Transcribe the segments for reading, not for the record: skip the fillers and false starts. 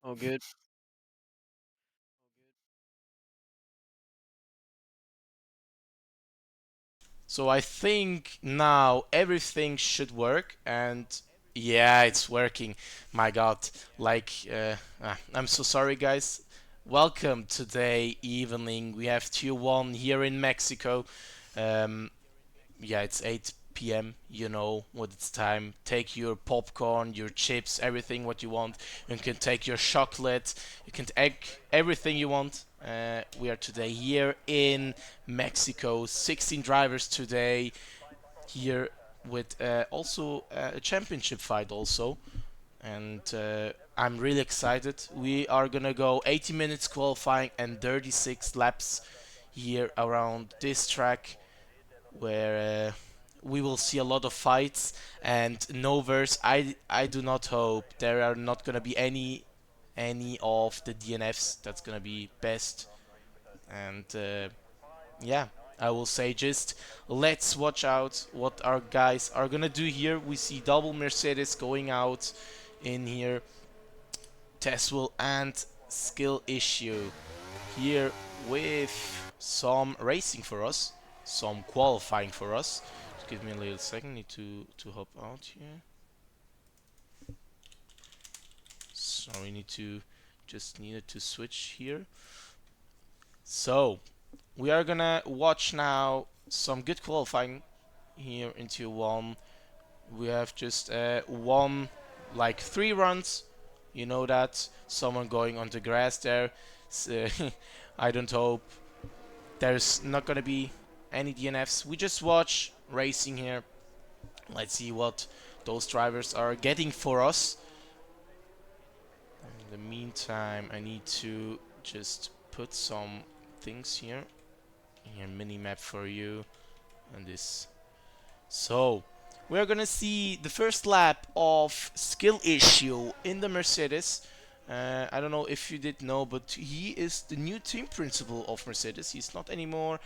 All good. So I think now everything should work, and yeah, it's working. My God, I'm so sorry, guys. Welcome today evening. We have Tier 1 here in Mexico. Um, yeah, it's 8 p.m. You know what it's time. Take your popcorn, your chips, everything what you want. You can take your chocolate. You can take everything you want. We are today here in Mexico. 16 drivers today here with also a championship fight also. And I'm really excited. We are gonna go 80 minutes qualifying and 36 laps here around this track where we will see a lot of fights and no verse. I do not hope there are not gonna be any of the DNFs. That's gonna be best. And yeah, I will say just let's watch out what our guys are gonna do here. We see double Mercedes going out in here. Tesla and skill issue here with some racing for us, some qualifying for us. Just give me a little second. Need to hop out here. So we need to just needed to switch here. So we are gonna watch now some good qualifying here in tier one. We have just one, like 3 runs. You know that someone going on the grass there. So I don't hope there's not gonna be any DNFs. We just watch racing here. Let's see what those drivers are getting for us. In the meantime, I need to just put some things here. Here, mini map for you, and this. So we're gonna see the first lap of skill issue in the Mercedes. I don't know if you did know, but he is the new team principal of Mercedes. He's not anymore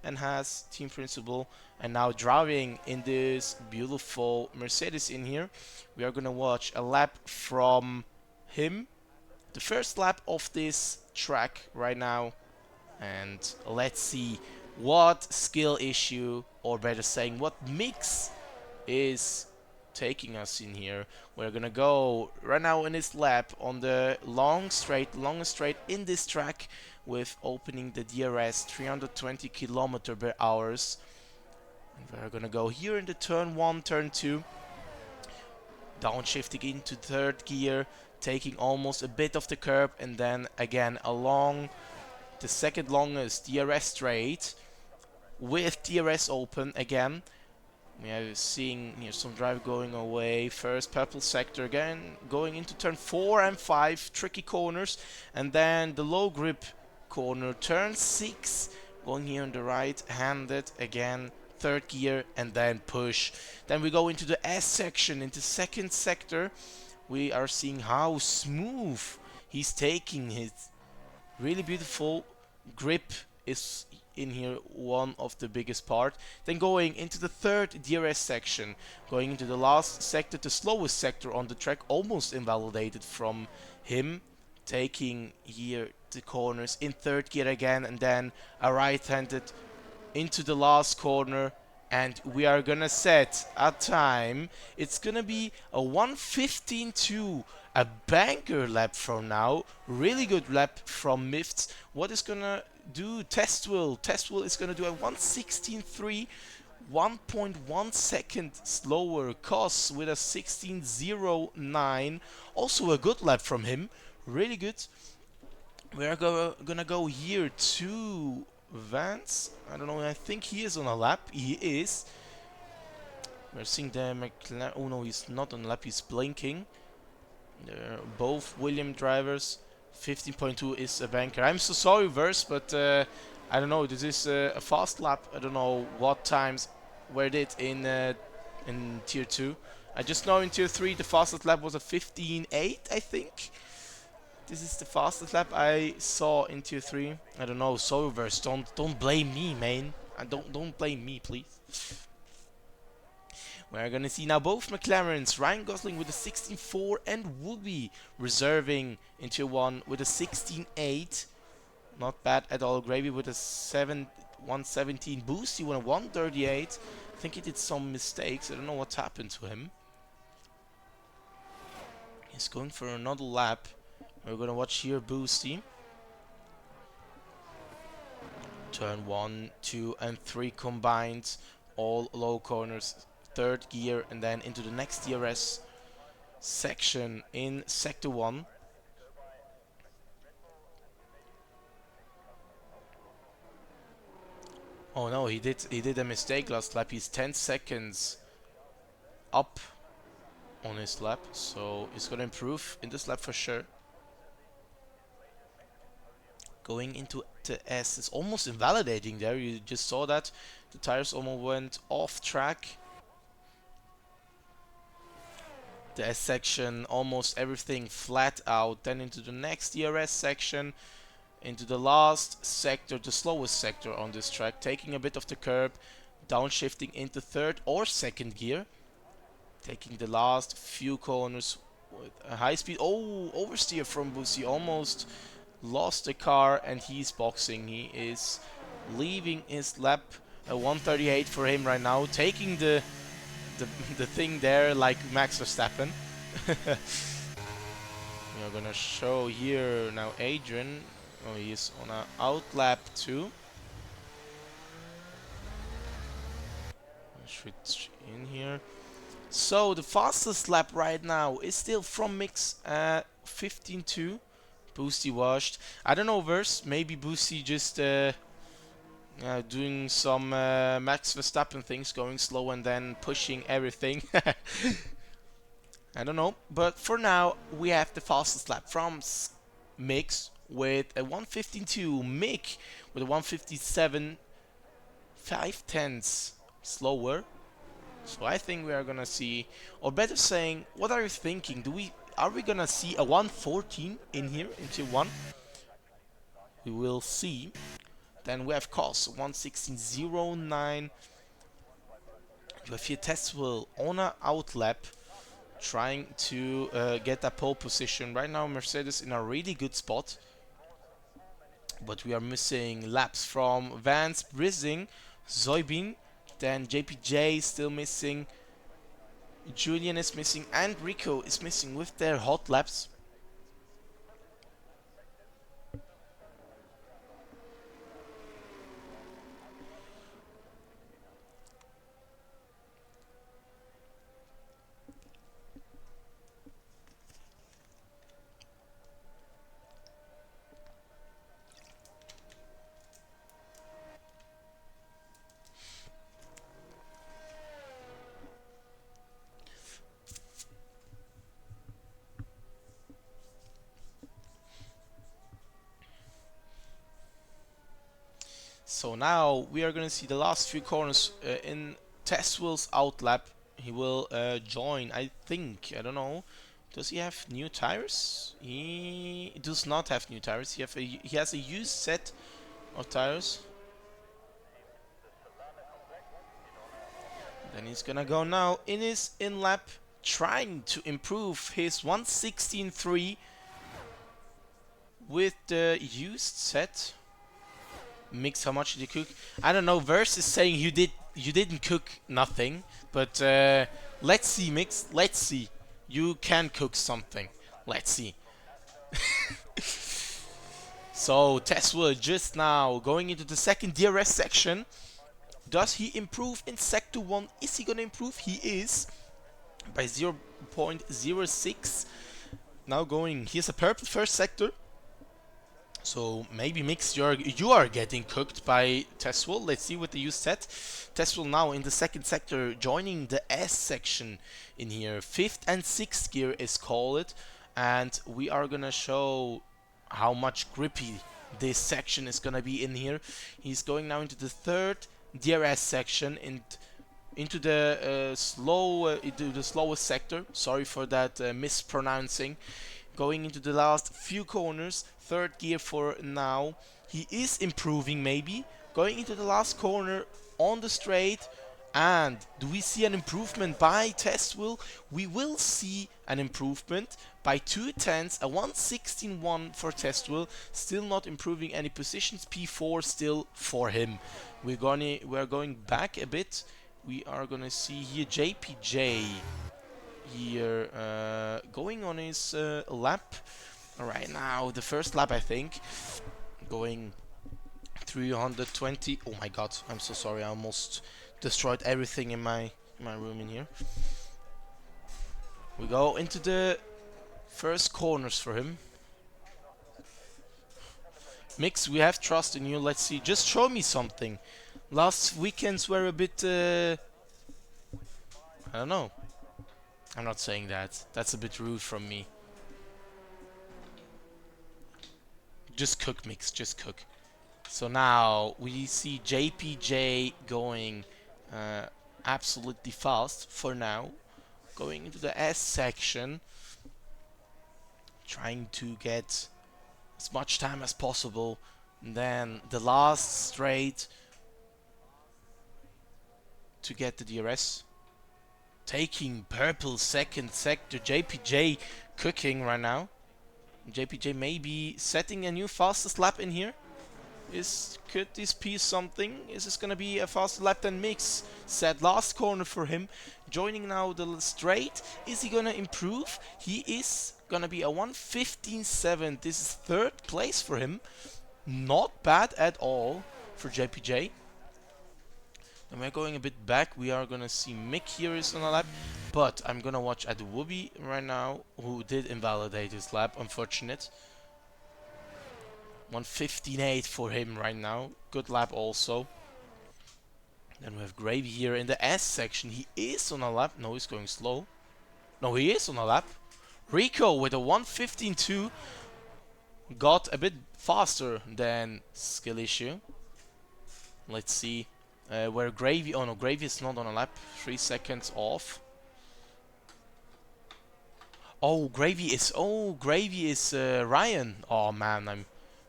and has team principal and now driving in this beautiful Mercedes in here. We are gonna watch a lap from him, the first lap of this track right now, and let's see what skill issue, or better saying what mix, is taking us in here. We're gonna go right now in this lap on the longest straight in this track with opening the DRS 320 kilometer per hours. And we're gonna go here in the turn 1, turn 2, downshifting into third gear, taking almost a bit of the curb, and then again along the second longest DRS straight with DRS open again. We are seeing here some drive going away. First purple sector again, going into turn 4 and 5, tricky corners, and then the low grip corner, turn 6, going here on the right handed again, third gear, and then push. Then we go into the S section, into second sector. We are seeing how smooth he's taking his really beautiful grip is in here one of the biggest part. Then going into the third DRS section, going into the last sector, the slowest sector on the track, almost invalidated from him, taking here the corners in third gear again, and then a right-handed into the last corner, and we are gonna set a time. It's gonna be a 1:15.2, a banker lap from now. Really good lap from Mifts. What is gonna do Test will is gonna do a 1:16.3, 1.1 second slower. Cos with a 16.09, also a good lap from him, really good. We're gonna go here to Vance. I don't know, I think he is on a lap. He is. We're seeing the McLaren. Oh no, he's not on a lap, he's blinking. They're both William drivers. 15.2 is a banker. I'm so sorry, Verse, but I don't know. This is a fast lap. I don't know what times were it in tier 2. I just know in tier 3 the fastest lap was a 15.8, I think. This is the fastest lap I saw in tier 3. I don't know, Solverse, don't blame me, man. Don't blame me, please. We're gonna see now both McLarens, Ryan Gosling with a 16.4 and GOVEE reserving in Tier 1 with a 16.8. Not bad at all. Gravy with a 117. Boosty with a 138. I think he did some mistakes. I don't know what happened to him. He's going for another lap. We're gonna watch here Boosty. Turn 1, 2 and 3 combined. All low corners. Third gear and then into the next DRS section in Sector 1. Oh no, he did a mistake last lap. He's 10 seconds up on his lap, so he's gonna improve in this lap for sure. Going into the S is almost invalidating there. You just saw that. The tires almost went off track. The S section, almost everything flat out. Then into the next DRS section. Into the last sector, the slowest sector on this track. Taking a bit of the curb. Downshifting into third or second gear. Taking the last few corners with a high speed. Oh, oversteer from Busi. Almost lost the car and he's boxing. He is leaving his lap. A 138 for him right now. Taking the thing there like Max Verstappen. We are gonna show here now Adrian. Oh, he is on a out lap too. Switch in here. So the fastest lap right now is still from Mix 15.2. Boosty washed. I don't know, Verse. Maybe Boosty just doing some Max Verstappen things, going slow and then pushing everything. I don't know. But for now, we have the fastest lap from Mix with a 1:15.2. Mick with a 1:57. 5/10 slower. So I think we are gonna see, or better saying, what are you thinking? Are we gonna see a 1:14 in here in Tier 1? We will see. Then we have Cos 1:16.09. You have here Tesla on a out lap, trying to get that pole position. Right now Mercedes in a really good spot, but we are missing laps from Vance, Brising, Zoibin. Then JPJ is still missing. Julian is missing and Rico is missing with their hot laps. So now we are going to see the last few corners in Teswell's out lap. He will join, I think. I don't know. Does he have new tires? He does not have new tires. He has a used set of tires. Then he's gonna go now in his in lap, trying to improve his 1:16.3 with the used set. Mix, how much did you cook? I don't know. Verse is saying you didn't cook nothing, but let's see, Mix. Let's see. You can cook something. Let's see. So Tesla just now going into the second DRS section. Does he improve in Sector 1? Is he gonna improve? He is by 0.06. Now going. Here's a purple first sector. So maybe Mix, you are getting cooked by Tesla. Let's see what the used set. Tesla now in the second sector, joining the S section in here. 5th and 6th gear is called, and we are gonna show how much grippy this section is gonna be in here. He's going now into the third DRS section into the slowest sector. Sorry for that mispronouncing. Going into the last few corners, third gear for now. He is improving maybe. Going into the last corner on the straight And do we see an improvement by test wheel? We will see an improvement by 2/10, a 1:16.1 for test wheel. Still not improving any positions. P4 still for him. We're going back a bit. We are gonna see here JPJ here going on his lap right now. The first lap, I think, going 320. Oh my god, I'm so sorry. I almost destroyed everything in my room in here. We go into the first corners for him. Mix, we have trust in you. Let's see. Just show me something. Last weekends were a bit I don't know. I'm not saying that. That's a bit rude from me. Just cook, Mix. Just cook. So now we see JPJ going absolutely fast for now. Going into the S section. Trying to get as much time as possible. And then the last straight to get the DRS. Taking purple second sector. JPJ cooking right now. JPJ may be setting a new fastest lap in here. Could this be something? Is this gonna be a faster lap than Mix? Said last corner for him. Joining now the straight. Is he gonna improve? He is gonna be a 1:15.7. This is third place for him. Not bad at all for JPJ. And we're going a bit back. We are gonna see Mick here is on a lap. But I'm gonna watch at GOVEE right now, who did invalidate his lap, unfortunate. 1:15.8 for him right now. Good lap also. Then we have Gravy here in the S section. He is on a lap. No, he's going slow. No, he is on a lap. Rico with a 1:15.2 got a bit faster than Skill Issue. Let's see where Gravy. Oh no, Gravy is not on a lap. 3 seconds off. Oh, Gravy is. Oh, Gravy is Ryan. Oh man,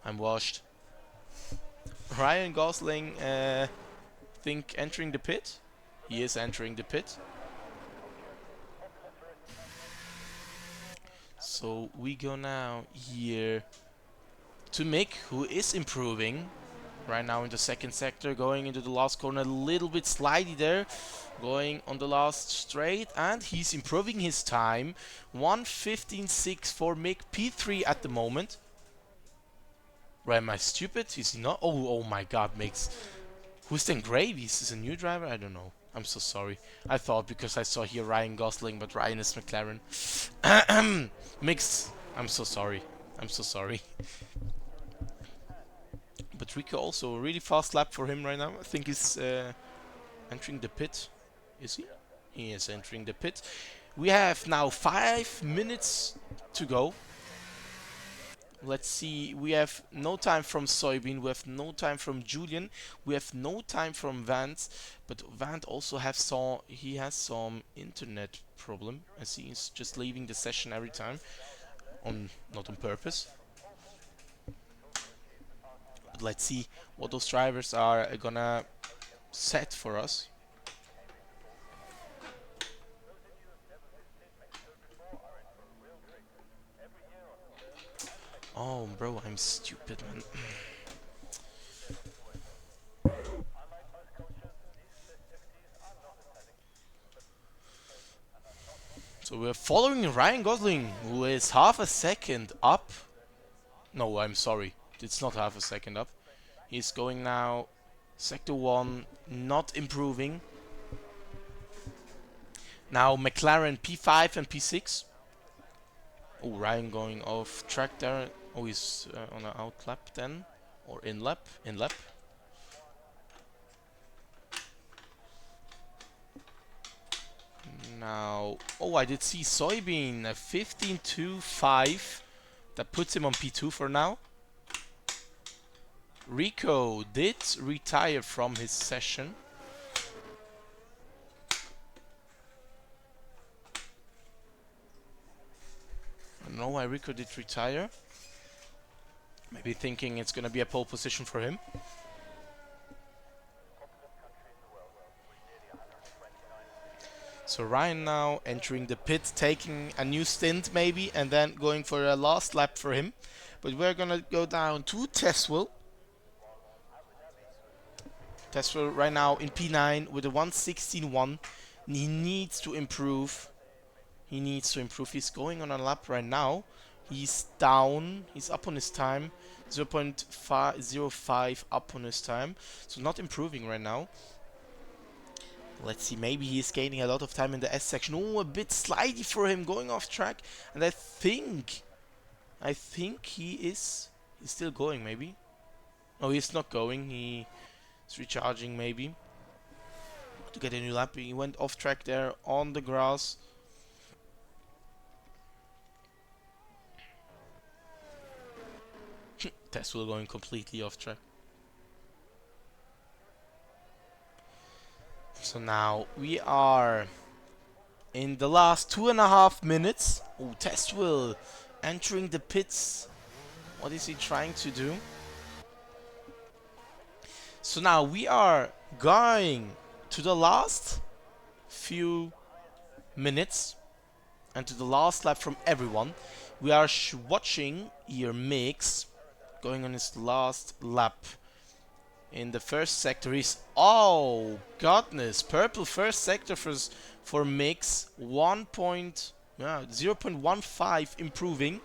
I'm washed. Ryan Gosling, think entering the pit. He is entering the pit. So we go now here to Mick, who is improving right now in the second sector, going into the last corner, a little bit slidey there, going on the last straight, and he's improving his time. 1:15.6 for Mick, P3 at the moment. Right, am I stupid? Is he not? Oh my god, Mix. Who's then Gravy? Is this a new driver? I don't know. I'm so sorry. I thought because I saw here Ryan Gosling, but Ryan is McLaren. Mix. I'm so sorry. I'm so sorry. But Rico also a really fast lap for him right now. I think he's entering the pit. Is he? He is entering the pit. We have now 5 minutes to go. Let's see, we have no time from Soybean, we have no time from Julian, we have no time from Vance, but Vance also has some internet problem, as he is just leaving the session every time, not on purpose. But let's see what those drivers are gonna set for us. Oh, bro, I'm stupid, man. So we're following Ryan Gosling, who is half a second up. No, I'm sorry. It's not half a second up. He's going now Sector 1, not improving. Now McLaren P5 and P6. Oh, Ryan going off track there. Oh, he's on an out lap then. Or in lap. In lap. Now, oh, I did see Soybean, a 15.25. That puts him on P2 for now. Rico did retire from his session. I don't know why Rico did retire. Maybe thinking it's gonna be a pole position for him. So Ryan now entering the pit, taking a new stint maybe, and then going for a last lap for him. But we're gonna go down to Teswell. Teswell right now in P9 with a 1:16.1. He needs to improve. He needs to improve. He's going on a lap right now. He's down. He's up on his time. 0.05 up on his time. So not improving right now. Let's see, maybe he's gaining a lot of time in the S section. Oh, a bit slidey for him, going off track. And I think he's still going, maybe. Oh, he's not going. He's recharging, maybe, to get a new lap. He went off track there on the grass. Tesla going completely off track. So now we are in the last 2.5 minutes. Oh, Tesla entering the pits. What is he trying to do? So now we are going to the last few minutes and to the last lap from everyone. We are watching here Mix going on his last lap. In the first sector is, oh goodness, purple first sector for Mix, 0.15 improving.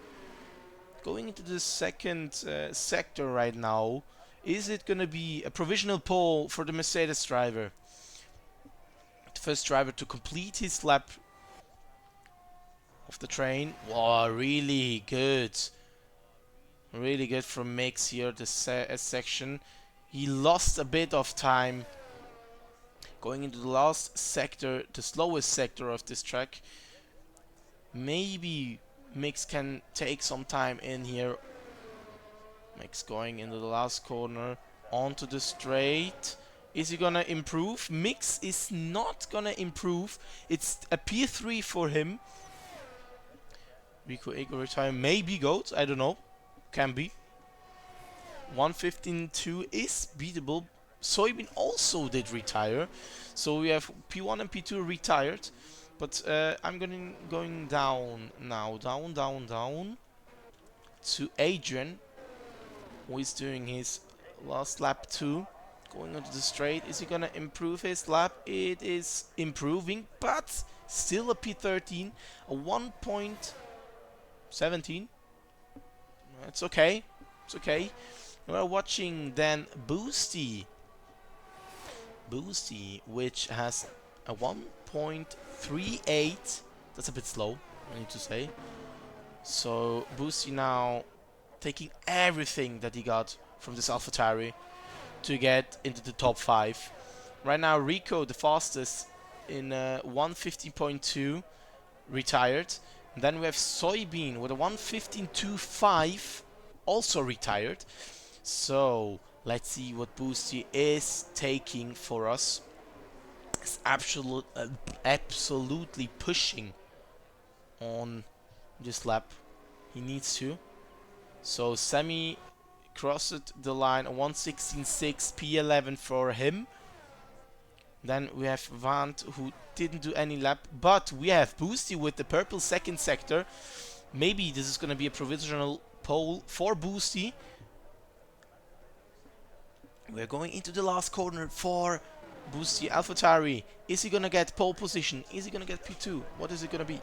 Going into the second sector right now. Is it gonna be a provisional pole for the Mercedes driver? The first driver to complete his lap of the train. Wow, really good. Really good from Mix here, the section. He lost a bit of time going into the last sector, the slowest sector of this track. Maybe Mix can take some time in here. Mix going into the last corner, onto the straight. Is he gonna improve? Mix is not gonna improve. It's a P3 for him. Rico Ego retire, maybe GOAT, I don't know. Can be. 1:15.2 is beatable. Soybean also did retire. So we have P1 and P2 retired. But I'm going down now. Down to Adrian, who is doing his last lap too. Going onto the straight. Is he going to improve his lap? It is improving, but still a P13. A 1.17. It's okay. It's okay. We're watching then Boosty, which has a 1.38. That's a bit slow, I need to say. So Boosty now taking everything that he got from this AlphaTauri to get into the top 5. Right now Rico, the fastest, in 1:15.2, retired. And then we have Soybean with a 1:15.25, also retired. So let's see what Boosty is taking for us. It's absolutely pushing on this lap. He needs to. So Semi crossed the line, a 1:16.6, P11 for him. Then we have Vant, who didn't do any lap, but we have Boosty with the purple second sector. Maybe this is going to be a provisional pole for Boosty. We're going into the last corner for Boosty. AlphaTauri, is he going to get pole position? Is he going to get P2? What is it going to be?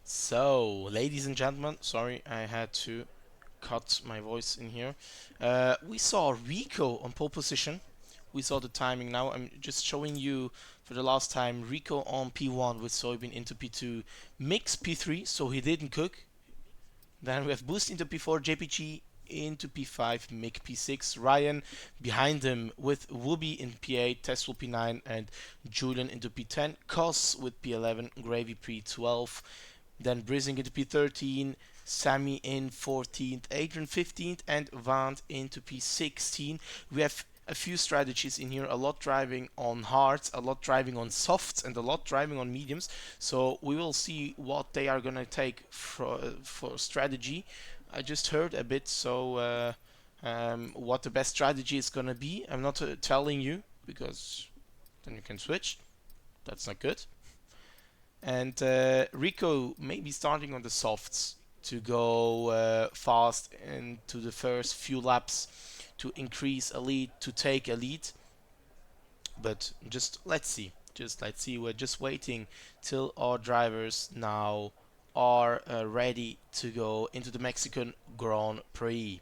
So, ladies and gentlemen, sorry I had to cut my voice in here. We saw Rico on pole position. We saw the timing now. I'm just showing you for the last time Rico on P1 with soybean into P2, Mix P3, so he didn't cook. Then we have Boost into P4, JPG into P5, Mick P6, Ryan behind him with Wooby in P8, Tesla P9, and Julian into P10, Cos with P11, Gravy P12, then Brizzing into P13, Sammy in 14th, Adrian 15th, and Vant into P16. We have a few strategies in here, a lot driving on hards, a lot driving on softs, and a lot driving on mediums. So we will see what they are gonna take for strategy. I just heard a bit, so what the best strategy is gonna be. I'm not telling you because then you can switch. That's not good. And Rico may be starting on the softs to go fast into the first few laps to increase a lead, to take a lead. But just let's see. Just let's see. We're just waiting till our drivers now are ready to go into the Mexican Grand Prix.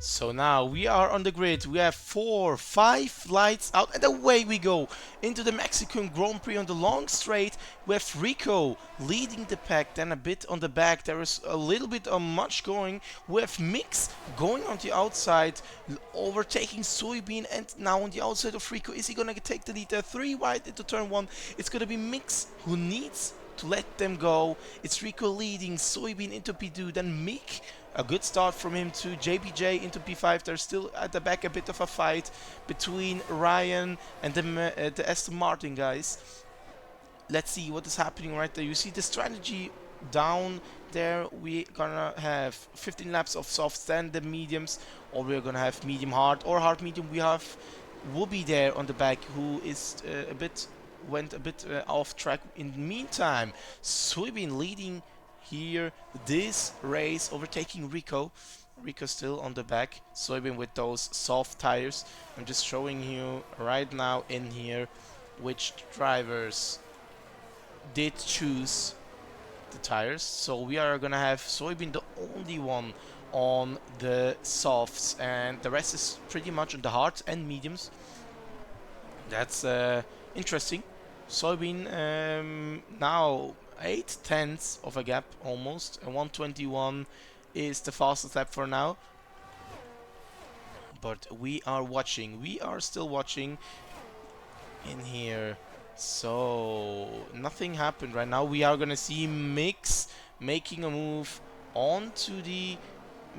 So now we are on the grid. We have 4, 5 lights out, and away we go into the Mexican Grand Prix on the long straight. We have Rico leading the pack, then a bit on the back. There is a little bit of much going. We have Mix going on the outside, overtaking Soybean, and now on the outside of Rico. Is he gonna take the lead? 3 wide into turn 1. It's gonna be Mix who needs to let them go. It's Rico leading, Soybean into P2, then Mick. A good start from him to JPJ into P5. There's still at the back a bit of a fight between Ryan and the Aston Martin guys. Let's see what is happening right there. You see the strategy down there. We're gonna have 15 laps of softs, then the mediums, or we're gonna have medium hard or hard medium. We have Wooby there on the back who is went a bit off track. In the meantime, Soybean leading here this race, overtaking Rico. Rico still on the back. Soybean with those soft tires. I'm just showing you right now in here which drivers did choose the tires. So we are gonna have Soybean the only one on the softs, and the rest is pretty much on the hards and mediums. That's interesting. Soybean now 8/10 of a gap almost, and 121 is the fastest lap for now. But we are watching. We are still watching in here. So nothing happened right now. We are gonna see Mix making a move onto the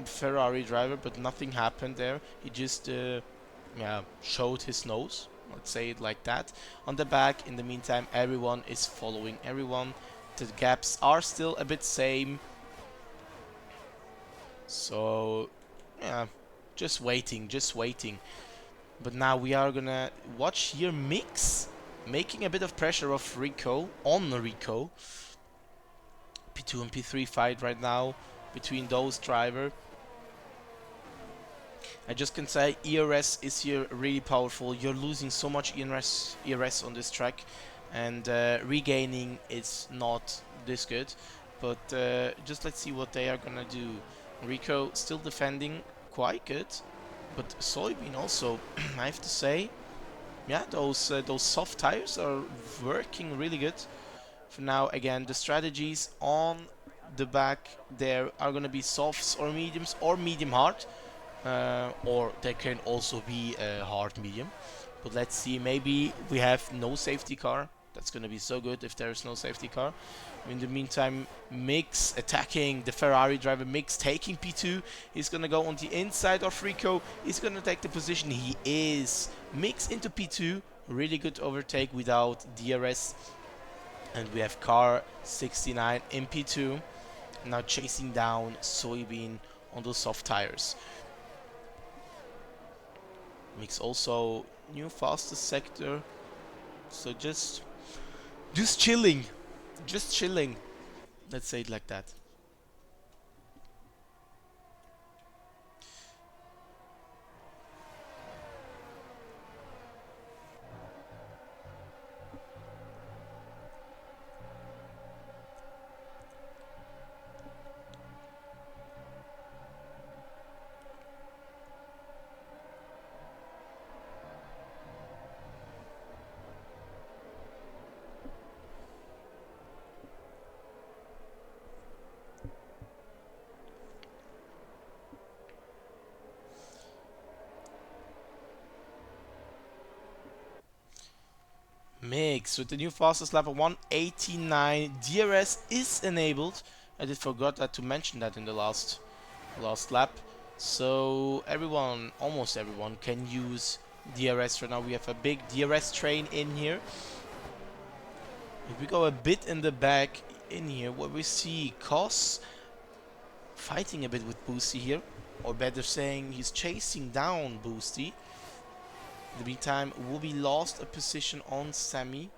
Ferrari driver, but nothing happened there. He just yeah, showed his nose. Let's say it like that. On the back, in the meantime, everyone is following everyone. The gaps are still a bit same. So yeah, just waiting, just waiting. But now we are gonna watch here Mix making a bit of pressure of Rico on Rico. P2 and P3 fight right now between those drivers. I just can say ERS is here really powerful. You're losing so much ERS on this track, and regaining is not this good. But just let's see what they are gonna do. Rico still defending quite good. But Soybean also, I have to say, yeah, those soft tires are working really good. For now, again, the strategies on the back there are gonna be softs or mediums or medium hard, or they can also be hard medium. But let's see, maybe we have no safety car. That's gonna be so good if there is no safety car. In the meantime, Mix attacking the Ferrari driver. Mix taking P2. He's gonna go on the inside of Rico. He's gonna take the position. He is. Mix into P2. Really good overtake without DRS. And we have car 69 in P2. Now chasing down Soybean on those soft tires. Mix also new fastest sector. So just chilling. Just chilling. Let's say it like that. Mix with the new fastest lap of 189. DRS is enabled. I did forgot that to mention that in the last lap. So everyone, almost everyone, can use DRS right now. We have a big DRS train in here. If we go a bit in the back in here, what we see, Kos fighting a bit with Boosty here, or better saying, he's chasing down Boosty. In the meantime, Wooby lost a position on Sammy.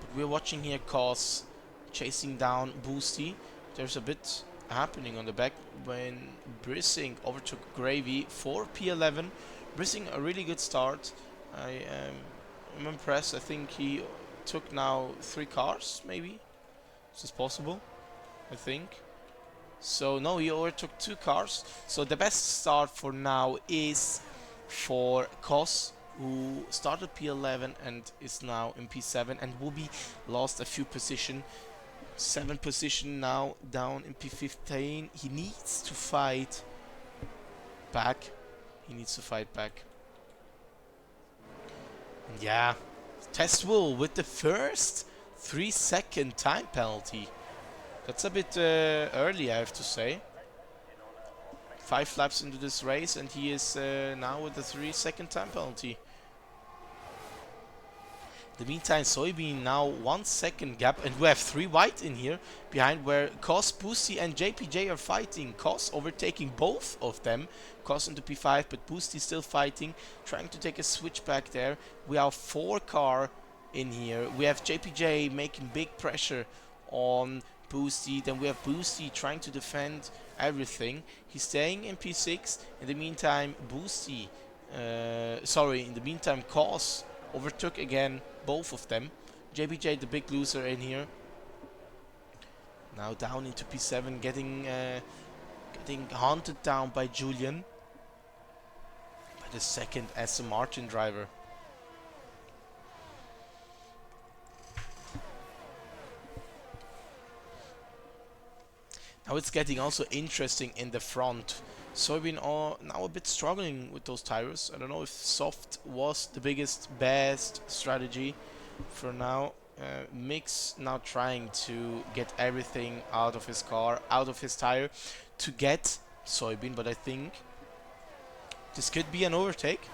But we're watching here Kos chasing down Boosty. There's a bit happening on the back when Brissing overtook Gravy for P11. Brissing a really good start. I'm impressed. I think he took now 3 cars, maybe. Is this possible? I think. So no, he overtook 2 cars. So the best start for now is for Kos, who started P11 and is now in P7, and Wooby lost a few position, 7 position now down in P15. He needs to fight back. And yeah, Test Wool with the first 3-second time penalty. That's a bit early, I have to say. 5 laps into this race, and he is now with the 3-second time penalty. In the meantime, Soybean now 1 second gap, and we have 3 white in here behind, where Kos, Boosty, and JPJ are fighting. Kos overtaking both of them. Kos into P5, but Boosty still fighting, trying to take a switch back there. We have 4 car in here. We have JPJ making big pressure on Boosty. Then we have Boosty trying to defend everything. He's staying in P6. In the meantime, Kos overtook again both of them. JBJ, the big loser in here. Now down into P7, getting hunted down by Julian, by the second Aston Martin driver. Now it's getting also interesting in the front. Soybean are now a bit struggling with those tires. I don't know if soft was the best strategy for now. Mix now trying to get everything out of his car, out of his tire, to get Soybean, but I think this could be an overtake.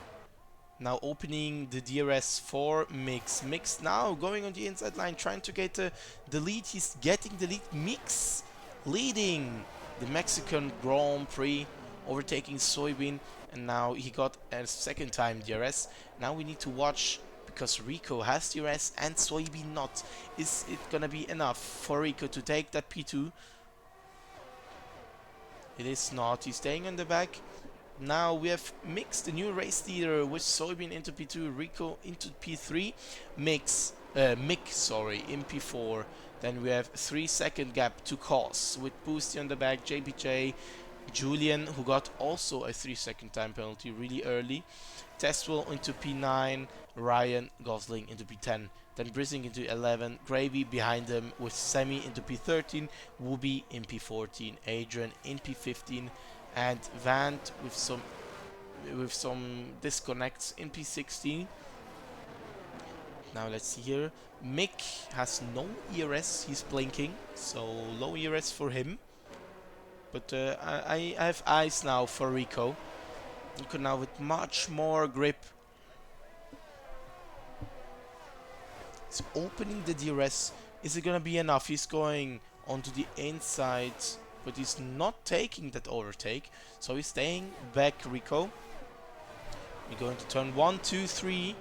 Now opening the DRS for Mix. Mix now going on the inside line, trying to get the lead. He's getting the lead. Mix leading the Mexican Grand Prix, overtaking Soybean, and now he got a second time DRS. Now we need to watch, because Rico has DRS and Soybean not. Is it gonna be enough for Rico to take that P2? It is not. He's staying in the back. Now we have Mix, the new race leader, with Soybean into P2, Rico into P3, Mick, sorry, in P4. Then we have 3-second gap to Kos with Boosty on the back, JBJ Julian, who got also a 3-second time penalty really early. Testwell into P9, Ryan Gosling into P10. Then Brising into 11, Gravy behind them with Semi into P13, Wooby in P14, Adrian in P15, and Vant with some disconnects in P16. Now let's see here. Mick has no ERS, he's blinking, so low ERS for him. But I have eyes now for Rico. Rico now with much more grip. He's opening the DRS. Is it gonna be enough? He's going onto the inside, but he's not taking that overtake. So he's staying back, Rico. We're going to turn 1, 2, 3.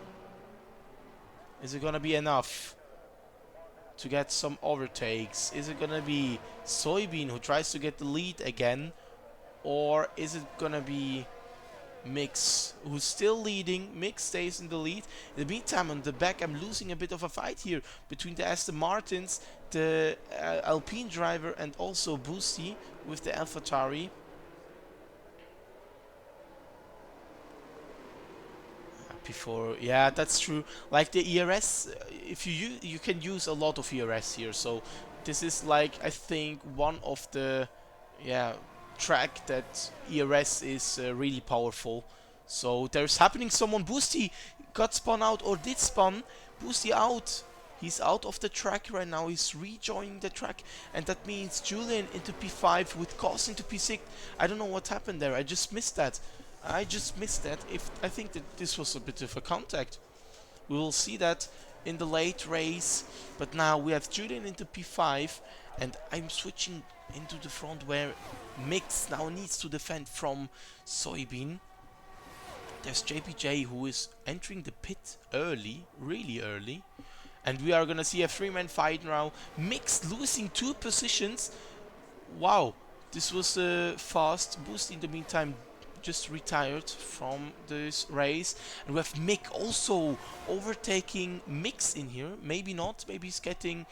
Is it gonna be enough to get some overtakes? Is it gonna be Soybean who tries to get the lead again? Or is it gonna be Mix who's still leading? Mix stays in the lead. In the meantime, on the back, I'm losing a bit of a fight here between the Aston Martins, the Alpine driver, and also Boosty with the AlphaTauri. Before, yeah, that's true. Like the ERS, if you can use a lot of ERS here. So this is like, I think, one of the track that ERS is really powerful. So there's happening someone. Boosty got spun out or did spun. Boosty out. He's out of the track right now. He's rejoining the track, and that means Julian into P5 with Cos into P6. I don't know what happened there. I just missed that. If I think that this was a bit of a contact. We will see that in the late race. But now we have Julian into P5, and I'm switching into the front where Mix now needs to defend from Soybean. There's JPJ who is entering the pit early, really early. And we are gonna see a 3-man fight now. Mix losing 2 positions. Wow, this was fast. Boost in the meantime just retired from this race. And we have Mick also overtaking Mix in here. Maybe not. Maybe he's getting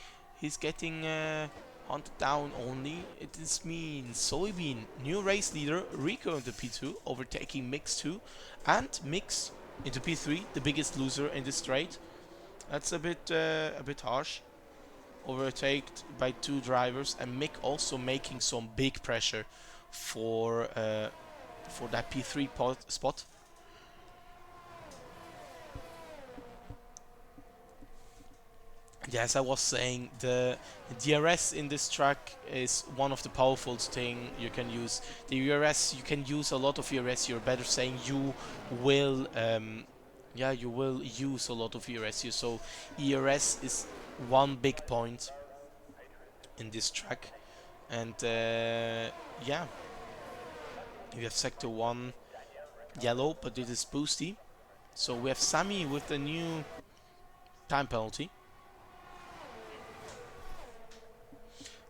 hunted down only. It is means Soybean, new race leader, Rico into P2, overtaking Mix 2, and Mix into P3, the biggest loser in this straight. That's a bit harsh. Overtaken by 2 drivers, and Mick also making some big pressure for that P3 spot. Yes, I was saying the DRS in this track is one of the powerful thing you can use. The ERS, you can use a lot of ERS. You're better saying you will, you will use a lot of ERS here. So ERS is one big point in this track, and yeah, we have sector 1 yellow, but it is Boosty. So we have Sammy with the new time penalty.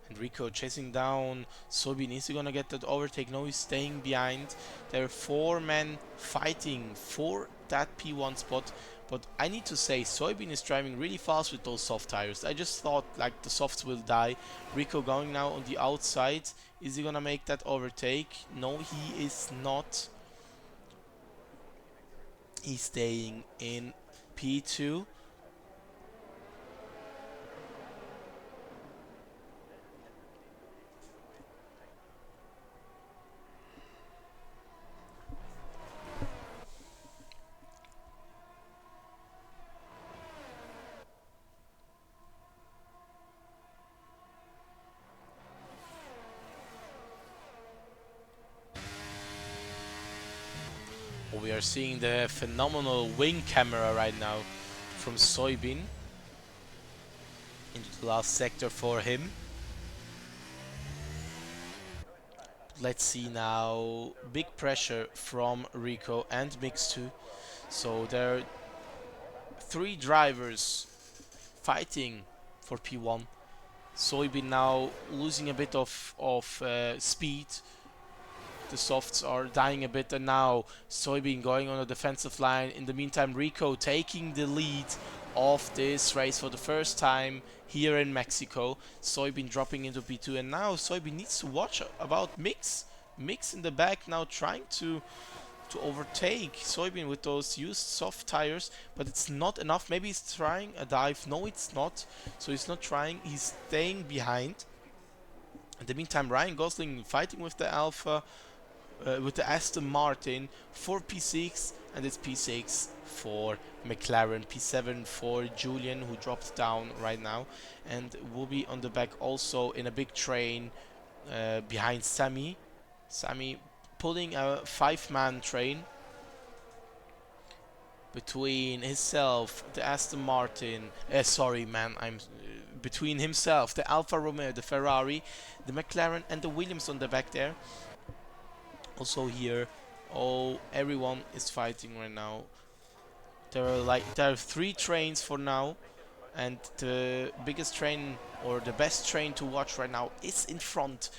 And Rico chasing down Soybean. Is he gonna get that overtake? No, he's staying behind. There are 4 men fighting for that P1 spot. But I need to say, Soybean is driving really fast with those soft tires. I just thought like the softs will die. Rico going now on the outside. Is he gonna make that overtake? No, he is not. He's staying in P2. We are seeing the phenomenal wing camera right now from Soybean into the last sector for him. Let's see now, big pressure from Rico and Mix 2. So there are 3 drivers fighting for P1. Soybean now losing a bit of speed. The softs are dying a bit, and now Soybean going on the defensive line. In the meantime, Rico taking the lead of this race for the first time here in Mexico. Soybean dropping into P2, and now Soybean needs to watch about Mix. Mix in the back now trying to overtake Soybean with those used soft tires, but it's not enough. Maybe he's trying a dive. No, it's not. So he's not trying. He's staying behind. In the meantime, Ryan Gosling fighting with the Alpha, with the Aston Martin for P6, and it's P6 for McLaren, P7 for Julian, who dropped down right now, and will be on the back also in a big train behind Sammy. Sammy pulling a 5-man train between himself, the Aston Martin, sorry man, between himself, the Alfa Romeo, the Ferrari, the McLaren, and the Williams on the back there. Also here, oh, everyone is fighting right now. There are 3 trains for now, and the biggest train or the best train to watch right now is in front,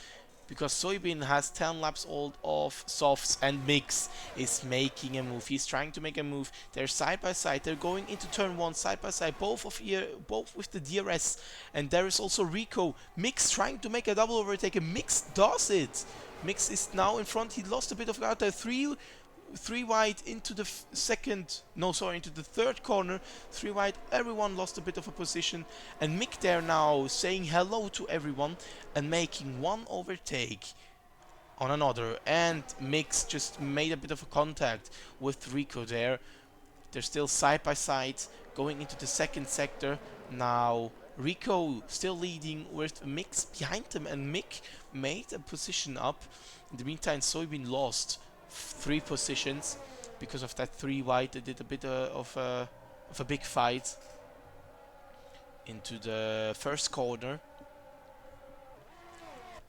because Soybean has 10 laps old of softs, and Mix is making a move. He's trying to make a move. They're side by side. They're going into turn 1 side by side, both with the DRS, and there is also Rico. Mix trying to make a double overtake, and Mix does it. Mix is now in front. He lost a bit of ground there. Three wide into the into the third corner. 3 wide, everyone lost a bit of a position, and Mick there now saying hello to everyone and making one overtake on another, and Mix just made a bit of a contact with Rico there. They're still side by side going into the second sector. Now Rico still leading with Mix behind them, and Mick made a position up. In the meantime, Soybean lost 3 positions because of that 3 wide. They did a bit of a big fight into the first corner.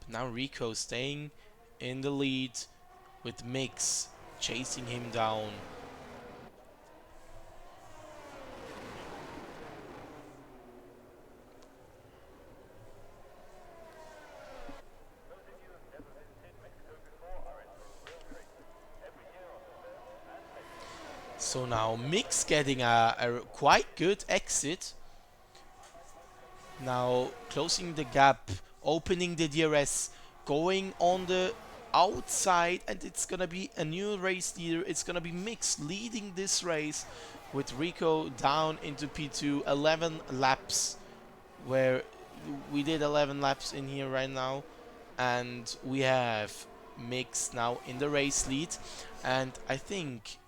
But now Rico staying in the lead with Mix chasing him down. So now Mix getting a quite good exit. Now closing the gap, opening the DRS, going on the outside, and it's gonna be a new race leader. It's gonna be Mix leading this race with Rico down into P2. 11 laps, where we did 11 laps in here right now, and we have Mix now in the race lead. And I think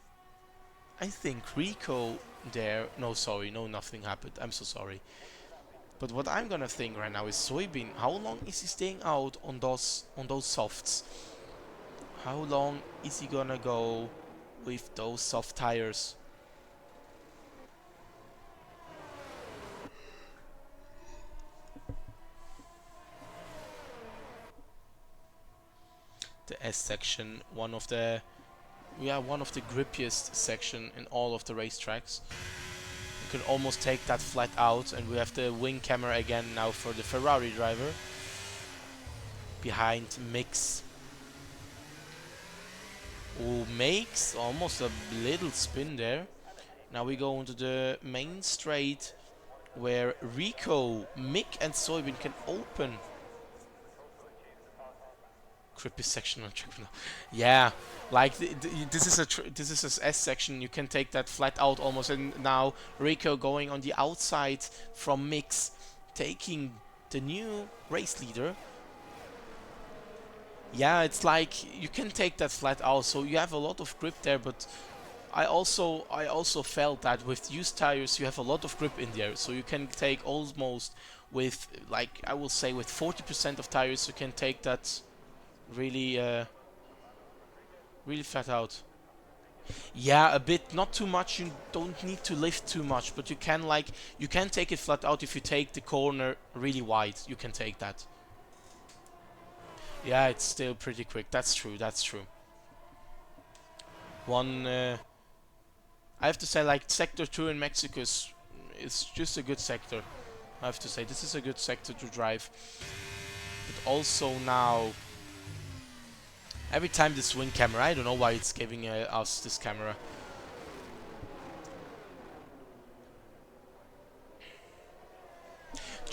Rico there. No, sorry, no, nothing happened. I'm so sorry. But what I'm gonna think right now is Soybean. How long is he staying out on those softs? How long is he gonna go with those soft tires? The S section, one of the grippiest section in all of the racetracks. You can almost take that flat out, and we have the wing camera again now for the Ferrari driver behind Mix, who makes almost a little spin there. Now we go into the main straight where Rico, Mick, and Soybean can open. Crippy section on track. Yeah, like this is a S section. You can take that flat out almost, and now Rico going on the outside from Mix, taking the new race leader. Yeah, it's like you can take that flat out, so you have a lot of grip there. But I also felt that with used tires you have a lot of grip in there, so you can take almost with, like, I will say with 40% of tires you can take that really really flat out. Yeah, a bit, not too much. You don't need to lift too much, but you can take it flat out if you take the corner really wide. You can take that. Yeah, it's still pretty quick. That's true. That's true. I have to say, like, Sector 2 in Mexico is just a good sector. I have to say, this is a good sector to drive. But also now, every time this wing camera, I don't know why it's giving us this camera.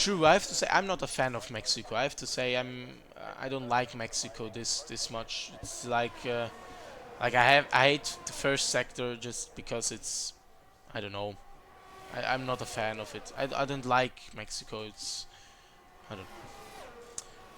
True, I have to say I'm not a fan of Mexico. I have to say I don't like Mexico this much. It's like I hate the first sector just because it's I don't know. I'm not a fan of it. I don't like Mexico. It's I don't.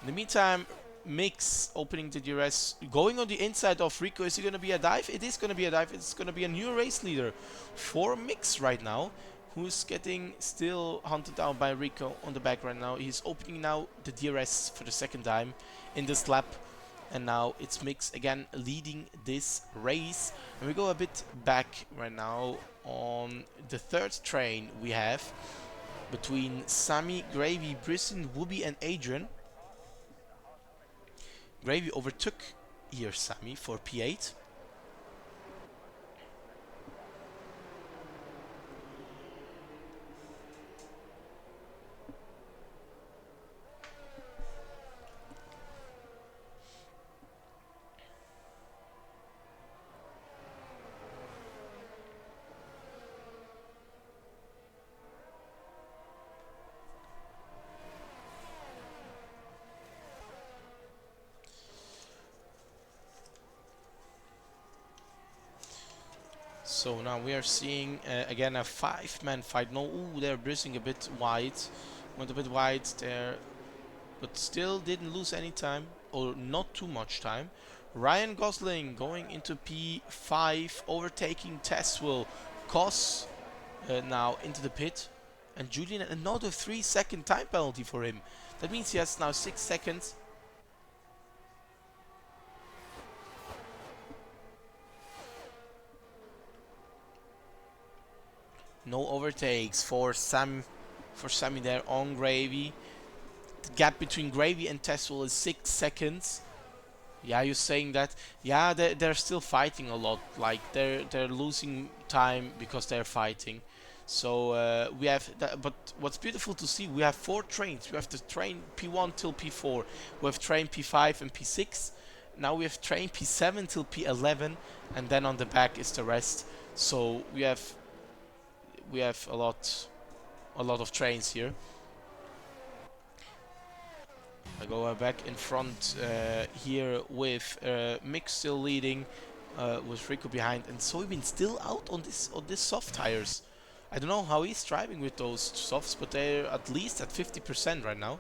In the meantime, Mix opening the DRS, going on the inside of Rico. Is it going to be a dive? It is going to be a dive. It's going to be a new race leader for Mix right now, who's getting still hunted down by Rico on the back right now. He's opening now the DRS for the second time in this lap. And now it's Mix again leading this race. And we go a bit back right now on the third train we have between Sammy, Gravy, Brisson, Whoopi and Adrian. Gravy overtook here Sammy for P8. So now we are seeing again a 5-man fight. No, ooh, they're bracing a bit wide. Went a bit wide there, but still didn't lose any time, or not too much time. Ryan Gosling going into P5, overtaking Teswell. Kos now into the pit. And Julian, another 3-second time penalty for him. That means he has now 6 seconds. No overtakes for Sammy there on Gravy. The gap between Gravy and Teswell is 6 seconds. Yeah, you're saying that. Yeah, they're still fighting a lot. Like they're losing time because they're fighting. So we have that, but what's beautiful to see, we have 4 trains. We have the train P1 till P4. We have train P5 and P6. Now we have train P7 till P11, and then on the back is the rest. So we have a lot of trains here. I go back in front here with Mick still leading, with Rico behind, and Soybean still out on this soft tires. I don't know how he's driving with those softs, but they're at least at 50% right now.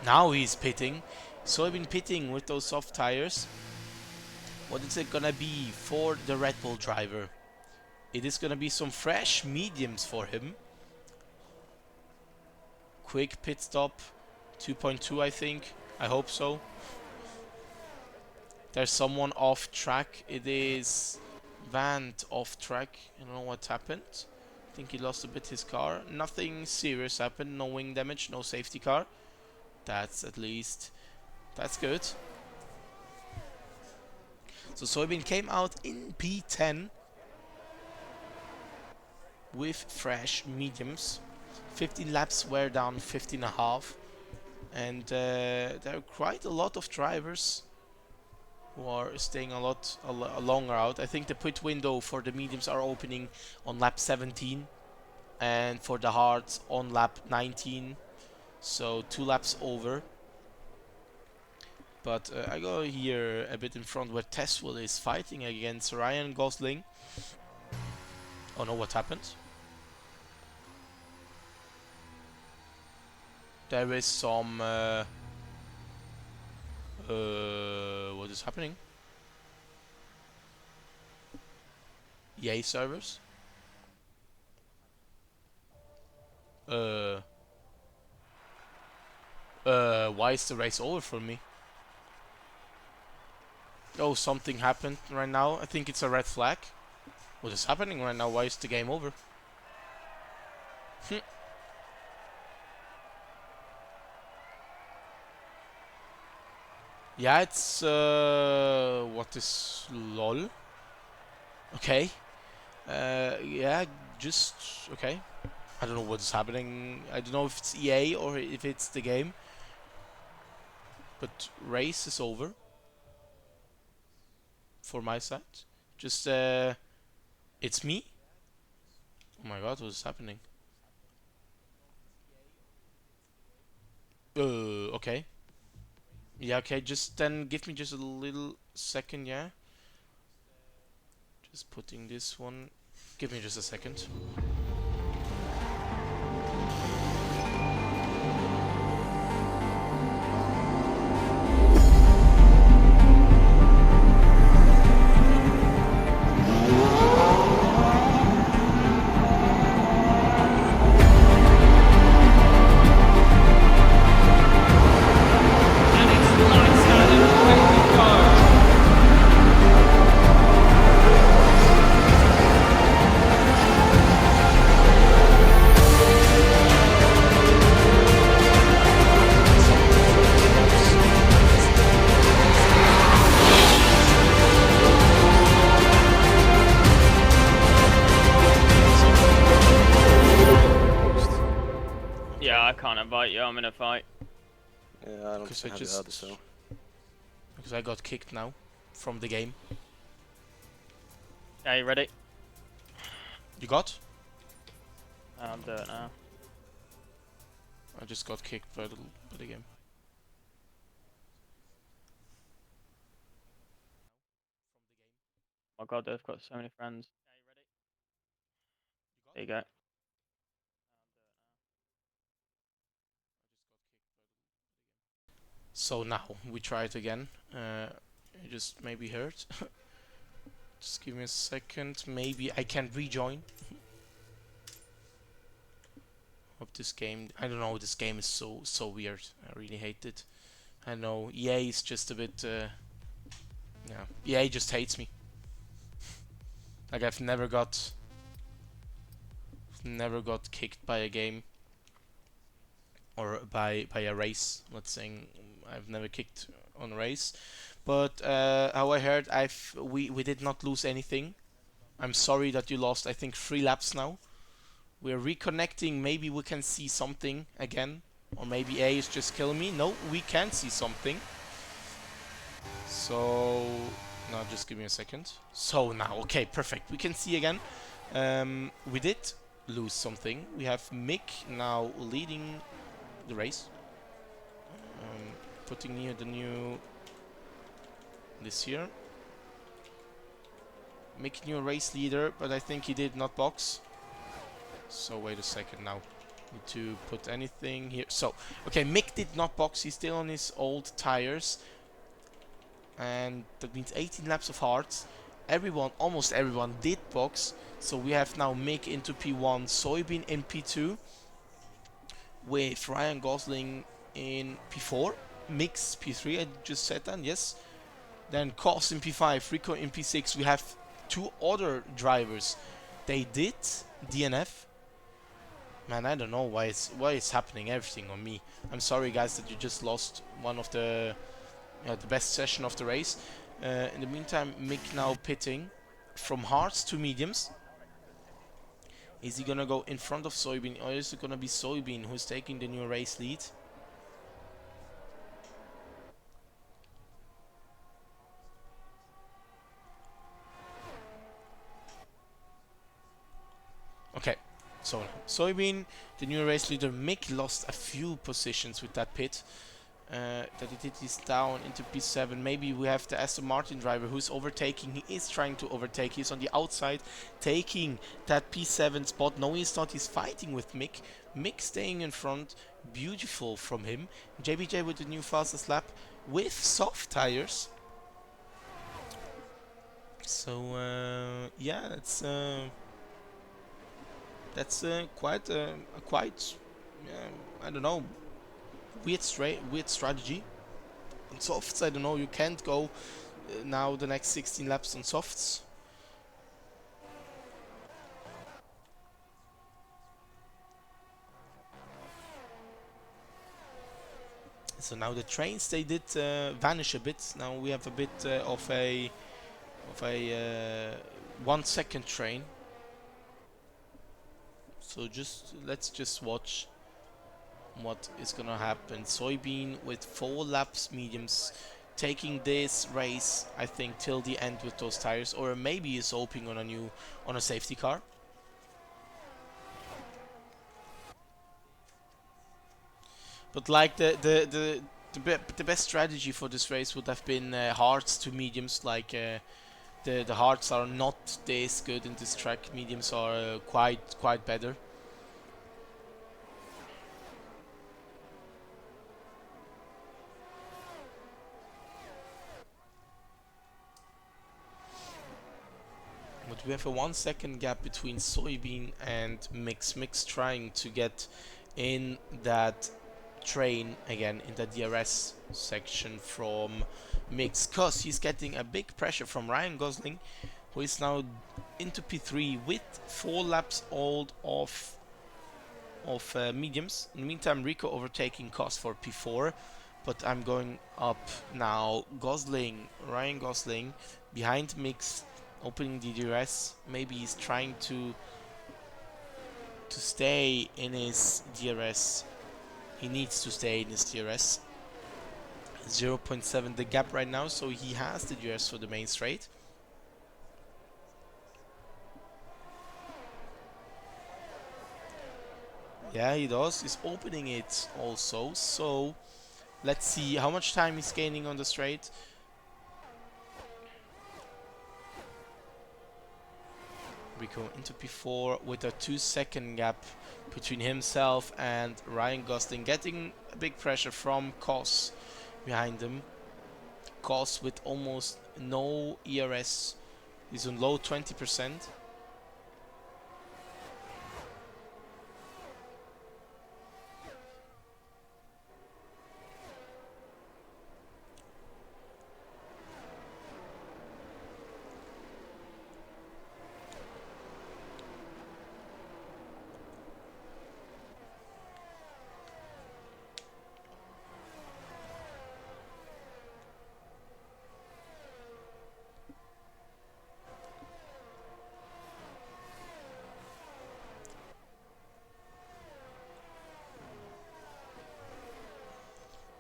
Now he's pitting. Soybean pitting with those soft tires. What is it gonna be for the Red Bull driver? It is gonna be some fresh mediums for him. Quick pit stop, 2.2 I think. I hope so. There's someone off track. It is Vant off track. I don't know what happened. I think he lost a bit his car. Nothing serious happened. No wing damage, no safety car. That's at least, that's good. So Soybean came out in P10 with fresh mediums. 15 laps were down 15 and a half. And there are quite a lot of drivers who are staying a longer out. I think the pit window for the mediums are opening on lap 17, and for the hards on lap 19. So 2 laps over. But I go here a bit in front where Teswell is fighting against Ryan Gosling. Oh no, what happened? There is some what is happening? EA servers. Why is the race over for me? Oh, something happened right now. I think it's a red flag. What is happening right now? Why is the game over? Yeah, it's what is lol? Okay. Yeah, just okay. I don't know what's happening. I don't know if it's EA or if it's the game. But race is over for my side. Just it's me. Oh my god, what's happening? Okay. Yeah, okay, just then give me just a little second, yeah? Just putting this one. Give me just a second. And it's lights out and away we go. Yeah, I can't invite you. I'm in a fight. Yeah, I don't Because I have just the other, so. because I got kicked now from the game. Okay, you ready? You got? I'll do it now. I just got kicked by the game. Oh my god, they've got so many friends. There you go. So now we try it again. You just maybe hurt. Just give me a second. Maybe I can rejoin. Hope this game. I don't know. This game is so weird. I really hate it. I know EA is just a bit. Yeah, EA just hates me. Like I've never got kicked by a game or by a race. I'm not saying I've never kicked on a race, but how I heard, we did not lose anything. I'm sorry that you lost. I think 3 laps now. We're reconnecting. Maybe we can see something again, or maybe A is just killing me. No, we can see something. So now just give me a second. So now, okay, perfect. We can see again. We did lose something. We have Mick now leading the race. Putting near the new this here. Mick new race leader, but I think he did not box. So wait a second now. Need to put anything here. So okay, Mick did not box. He's still on his old tires, and that means 18 laps of hards. Everyone, almost everyone, did box. So we have now Mick into P1, Soybean in P2, with Ryan Gosling in P4, Mix P3. I just said that, yes. Then Kos in P5, Rico in P6. We have 2 other drivers. They did DNF. Man, I don't know why it's happening everything on me. I'm sorry, guys, that you just lost one of the best session of the race. In the meantime, Mick now pitting from hards to mediums. Is he gonna go in front of Soybean, or is it gonna be Soybean who's taking the new race lead? Okay, so Soybean, the new race leader. Mick lost a few positions with that pit. That he did this down into P7. Maybe we have the Aston Martin driver who's overtaking. He is trying to overtake. He's on the outside, taking that P7 spot. No, he's not. He's fighting with Mick. Mick staying in front. Beautiful from him. JBJ with the new fastest lap with soft tires. So yeah, that's quite I don't know, weird strategy. On softs, I don't know, you can't go now the next 16 laps on softs. So now the trains, they did vanish a bit. Now we have a bit of a 1 second train. So let's just watch what is gonna happen. Soybean with 4 laps mediums, taking this race, I think, till the end with those tires, or maybe is hoping on a safety car. But like the best strategy for this race would have been hards to mediums. Like the hards are not this good in this track. Mediums are quite better. But we have a 1 second gap between Soybean and Mix. Mix trying to get in that train again in the DRS section from Mix, cause he's getting a big pressure from Ryan Gosling, who is now into P3 with 4 laps old of mediums. In the meantime, Rico overtaking Cos for P4, but I'm going up now. Ryan Gosling behind Mix, opening the DRS. Maybe he's trying to stay in his DRS. He needs to stay in his DRS. 0.7 the gap right now, so he has the DRS for the main straight. Yeah, he does. He's opening it also, so let's see how much time he's gaining on the straight. Rico into P4 with a 2 second gap between himself and Ryan Gosling, getting a big pressure from Kos behind him. Kos with almost no ERS, he's on low 20%.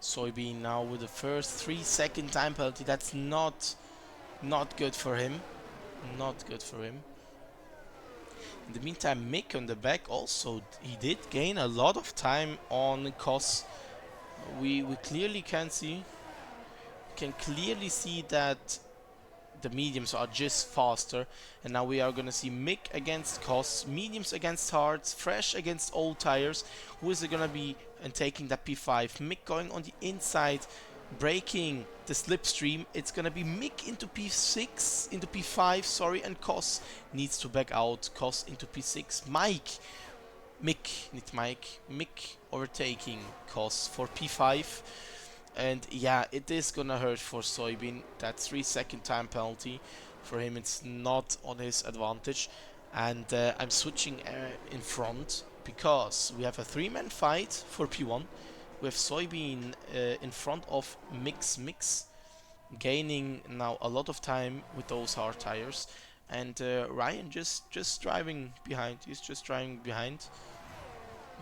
Soybean now with the first 3 second time penalty. That's not good for him. Not good for him. In the meantime, Mick on the back also, he did gain a lot of time on Kos. We clearly can clearly see that the mediums are just faster, and now we are gonna see Mick against Kos, mediums against hards, fresh against old tires. Who is it gonna be and taking that P5? Mick going on the inside, breaking the slipstream. It's gonna be Mick into P6, into P5, sorry, and Kos needs to back out. Kos into P6. Mick overtaking Kos for P5. And yeah, it is gonna hurt for Soybean. That 3 second time penalty for him, it's not on his advantage. And I'm switching in front because we have a 3-man fight for P1. We have Soybean in front of Mix, gaining now a lot of time with those hard tires. And Ryan just driving behind. He's just driving behind.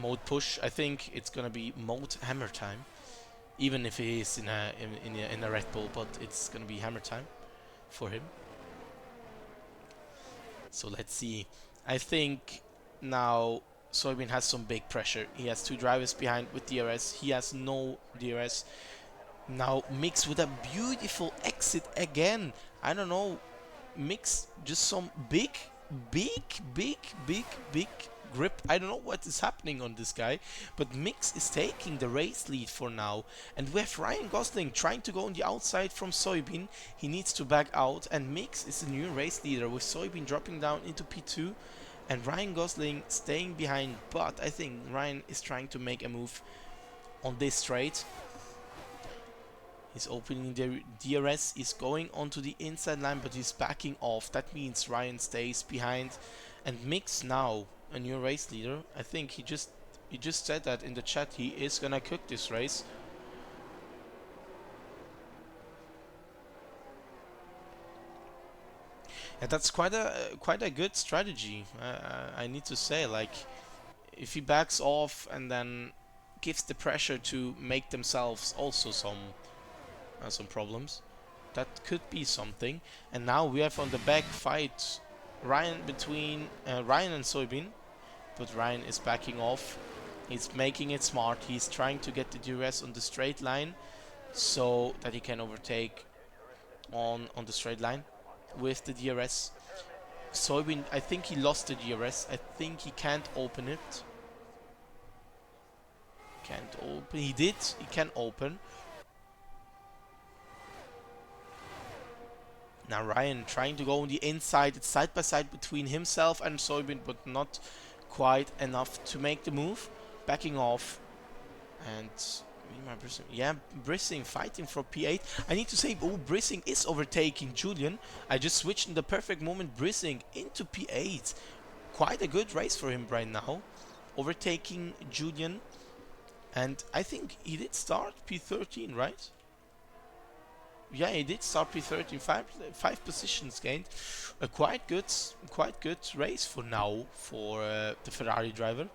Mode push. I think it's gonna be mode hammer time. Even if he is in a Red Bull, but it's gonna be hammer time for him. So let's see. I think now Soybean has some big pressure. He has 2 drivers behind with DRS. He has no DRS. Now Mix with a beautiful exit again. I don't know. Mix just some big grip. I don't know what is happening on this guy, but Mix is taking the race lead for now. And we have Ryan Gosling trying to go on the outside from Soybean. He needs to back out, and Mix is the new race leader with Soybean dropping down into P2 and Ryan Gosling staying behind. But I think Ryan is trying to make a move on this straight. He's opening the DRS, is going onto the inside line, but he's backing off. That means Ryan stays behind. And Mix now a new race leader. I think he just said that in the chat. He is gonna cook this race. And that's quite a good strategy. I need to say, like, if he backs off and then gives the pressure to make themselves also some problems, that could be something. And now we have on the back fight Ryan between Ryan and Soybean, but Ryan is backing off. He's making it smart. He's trying to get the DRS on the straight line so that he can overtake on the straight line with the DRS. Soybean, I think he lost the DRS. I think he can't open it. Can't open. He did. He can open. Now Ryan trying to go on the inside. It's side by side between himself and Soybean, but not quite enough to make the move. Backing off. And yeah, Brissing fighting for P8. I need to say, oh, Brissing is overtaking Julian. I just switched in the perfect moment Brissing into P8. Quite a good race for him right now. Overtaking Julian. And I think he did start P13, right? Yeah, he did start P13, five positions gained. A quite good race for now for the Ferrari driver.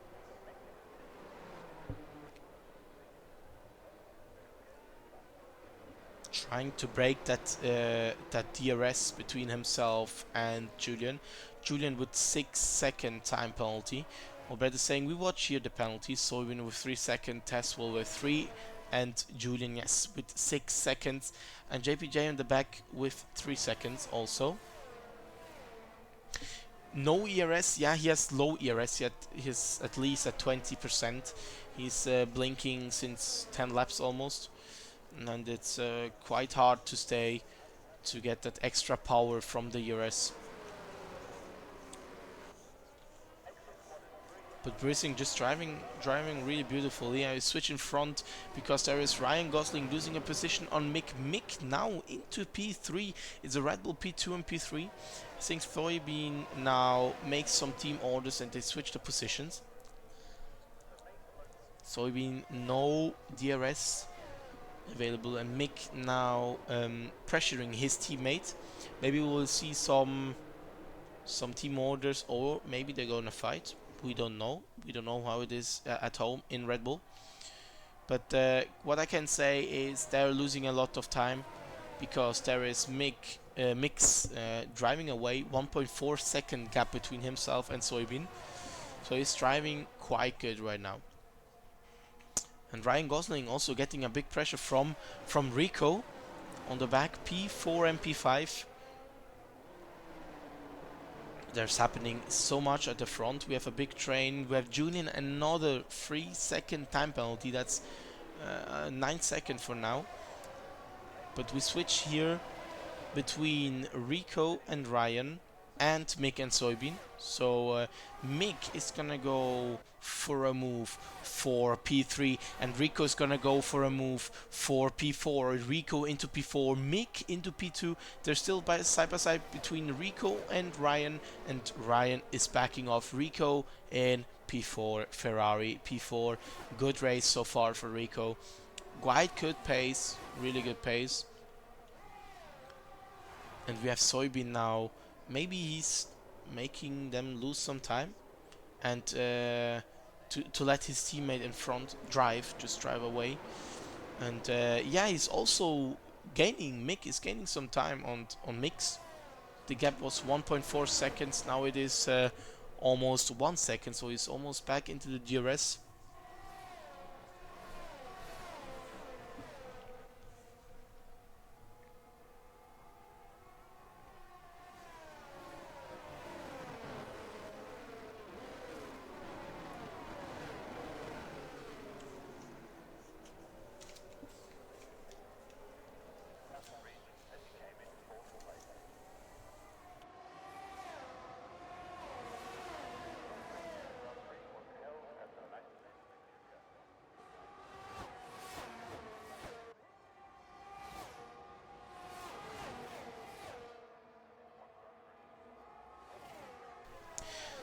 Trying to break that DRS between himself and Julian. Julian with 6-second time penalty. Or better saying, we watch here the penalties. Soybean with 3-second, Tesla with 3, and Julian, yes, with 6 seconds. And JPJ on the back with 3 seconds also. No ERS, yeah, he has low ERS, yet he's at least at 20%. He's blinking since 10 laps almost. And it's quite hard to get that extra power from the ERS. But Brissing just driving really beautifully. I switch in front because there is Ryan Gosling losing a position on Mick. Mick now into P3. It's a Red Bull P2 and P3. I think Soybean now makes some team orders and they switch the positions. Soybean no DRS available, and Mick now pressuring his teammate. Maybe we'll see some team orders, or maybe they're gonna fight. We don't know. We don't know how it is at home in Red Bull. But what I can say is they're losing a lot of time because there is Mix driving away. 1.4 second gap between himself and Soybean. So he's driving quite good right now. And Ryan Gosling also getting a big pressure from Rico on the back. P4 and P5. There's happening so much at the front. We have a big train. We have Julian, another 3-second time penalty. That's 9 seconds for now. But we switch here between Rico and Ryan and Mick and Soybean. So Mick is gonna go for a move for P3 and Rico is gonna go for a move for P4. Rico into P4, Mick into P2. They're still side by side between Rico and Ryan is backing off Rico in P4, Ferrari P4. Good race so far for Rico. Quite good pace, really good pace. And we have Soybean now. Maybe he's making them lose some time and to let his teammate in front just drive away. And yeah, he's also gaining. Mick is gaining some time on Mix. The gap was 1.4 seconds. Now it is almost 1 second. So he's almost back into the DRS.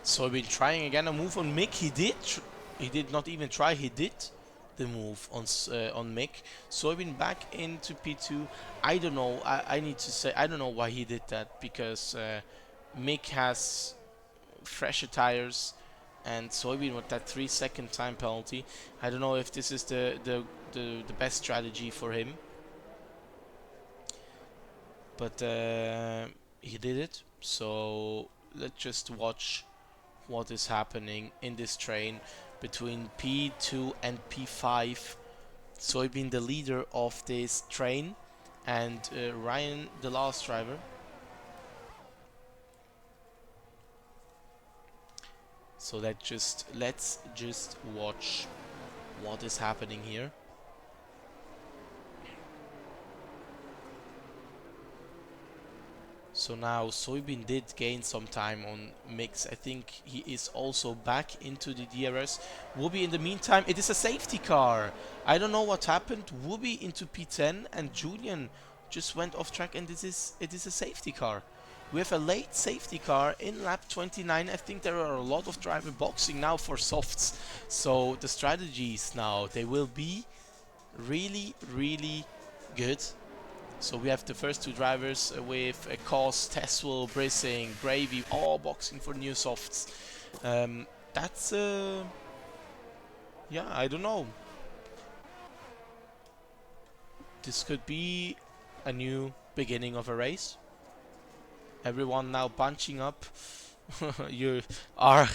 So I've been trying again a move on Mick. He did not even try. He did the move on Mick. So I've been back into P2. I don't know. I need to say I don't know why he did that, because Mick has fresher tires and Soybean with that 3-second time penalty. I don't know if this is the best strategy for him. But he did it. So let's just watch what is happening in this train. between P2 and P5. Soybean the leader of this train, and Ryan the last driver. So let's just watch what is happening here. So now Soybean did gain some time on Mix. I think he is also back into the DRS. Whoopi in the meantime, it is a safety car. I don't know what happened. Whoopi into P10 and Julian just went off track, and it is a safety car. We have a late safety car in lap 29. I think there are a lot of driver boxing now for softs. So the strategies now, they will be really, really good. So we have the first two drivers with Cos, Teswell, Brissing, Gravy, all boxing for new softs. That's yeah, I don't know. This could be a new beginning of a race. Everyone now bunching up. You are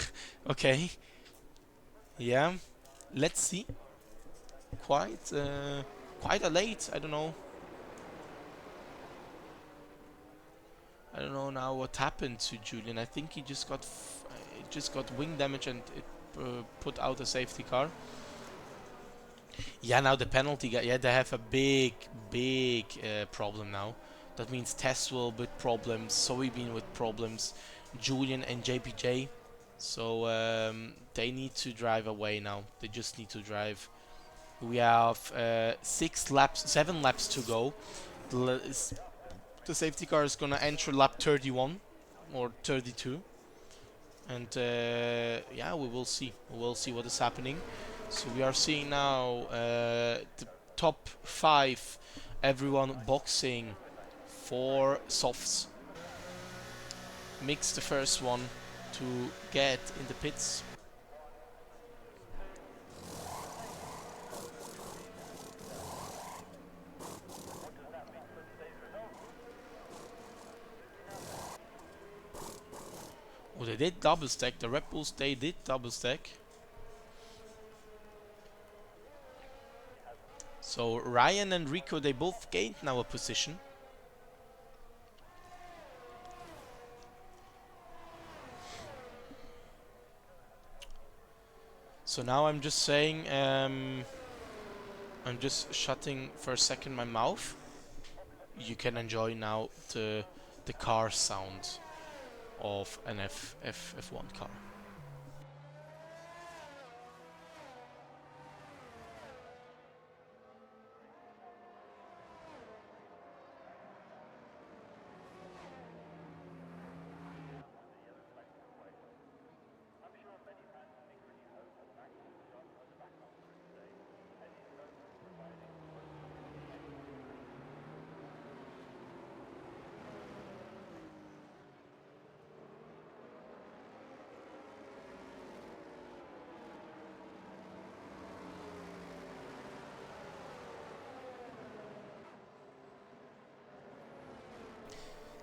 okay. Yeah, let's see. Quite a late. I don't know. I don't know now what happened to Julian. I think he just got wing damage, and it put out a safety car. Yeah, now the penalty guy. Yeah, they have a big problem now. That means Teswell with problems, Soybean with problems, Julian and JPJ. So they need to drive away now. They just need to drive. We have 7 laps to go. The safety car is gonna enter lap 31 or 32, and yeah, we will see. We will see what is happening. So we are seeing now the top 5, everyone boxing for softs. Mix the first one to get in the pits. Oh, they did double stack. The Red Bulls, they did double stack. So Ryan and Rico, they both gained now a position. So now I'm just saying, I'm just shutting for a second my mouth. You can enjoy now the car sound of an F1 car.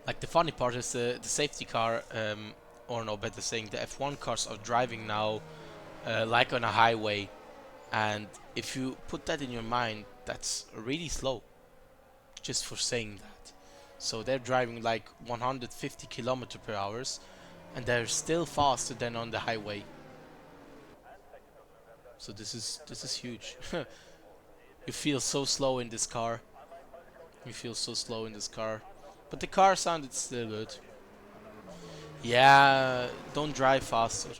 Like, the funny part is the safety car, or no, better saying, the F1 cars are driving now like on a highway, and if you put that in your mind, that's really slow, just for saying that. So they're driving like 150 km/h, and they're still faster than on the highway. So this is huge. You feel so slow in this car. You feel so slow in this car. But the car sounded still good. Yeah, don't drive faster.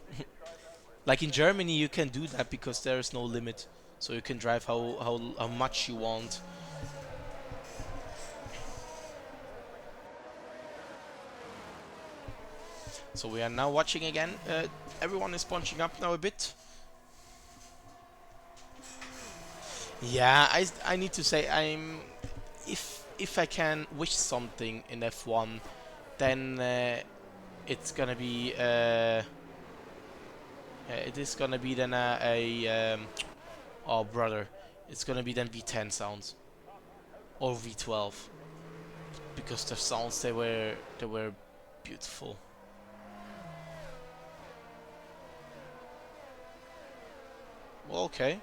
Like in Germany, you can do that because there is no limit. So you can drive how much you want. So we are now watching again. Everyone is punching up now a bit. Yeah, I need to say, if I can wish something in F1, then it's gonna be it is gonna be then oh brother, it's gonna be then V10 sounds or V12, because the sounds, they were beautiful. Okay.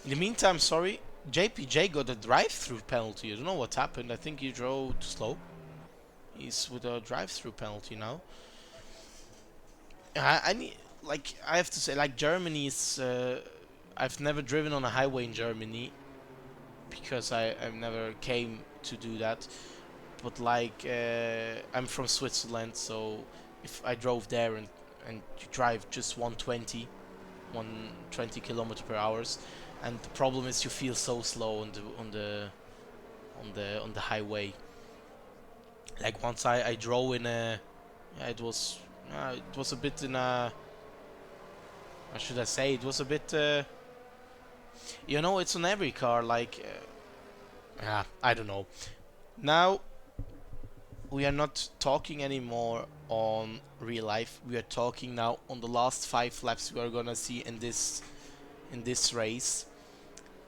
In the meantime, sorry, JPJ got a drive-through penalty. I don't know what happened. I think he drove too slow. He's with a drive-through penalty now. I need, like, I have to say, like, Germany is. I've never driven on a highway in Germany because I've never came to do that. But like, I'm from Switzerland, so if I drove there and you drive just 120 kilometer per hours, and the problem is you feel so slow on the highway. Like once I drove in a, yeah, it was a bit in a, how should I say, it was a bit, you know, it's on every car, like, yeah, I don't know. Now we are not talking anymore on real life. We are talking now on the last 5 laps we are gonna see in this race.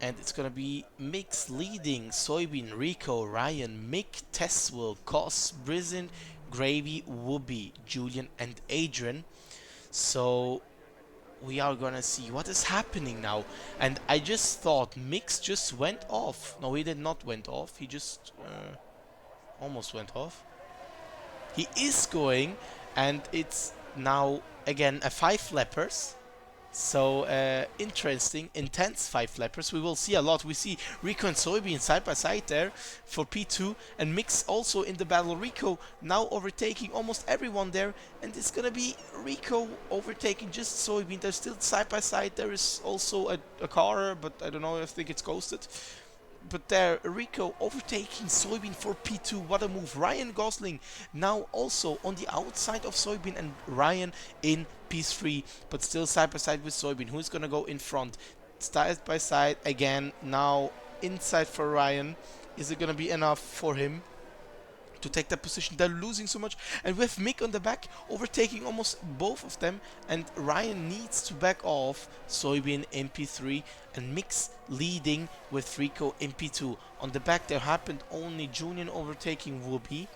And it's gonna be Mix leading, Soybean, Rico, Ryan, Mick, Teswell, Cos, Brizin, Gravy, Whoopi, Julian and Adrian. So we are gonna see what is happening now. And I just thought Mix just went off. No, he did not went off. He just almost went off. He is going, and it's now again a 5 lappers. So interesting, intense 5 lappers. We will see a lot. We see Rico and Soybean side by side there for P2, and Mix also in the battle. Rico now overtaking almost everyone there, and it's gonna be Rico overtaking just Soybean. They're still side by side. There is also a car, but I don't know. I think it's ghosted. But there, Rico overtaking Soybean for P2. What a move. Ryan Gosling now also on the outside of Soybean, and Ryan in P3, but still side by side with Soybean. Who's gonna go in front? Side by side again. Now inside for Ryan. Is it gonna be enough for him to take that position? They're losing so much, and with Mick on the back overtaking almost both of them, and Ryan needs to back off Soybean in P3, and Mix leading with Rico in P2. On the back there happened only Julian overtaking Whoopi.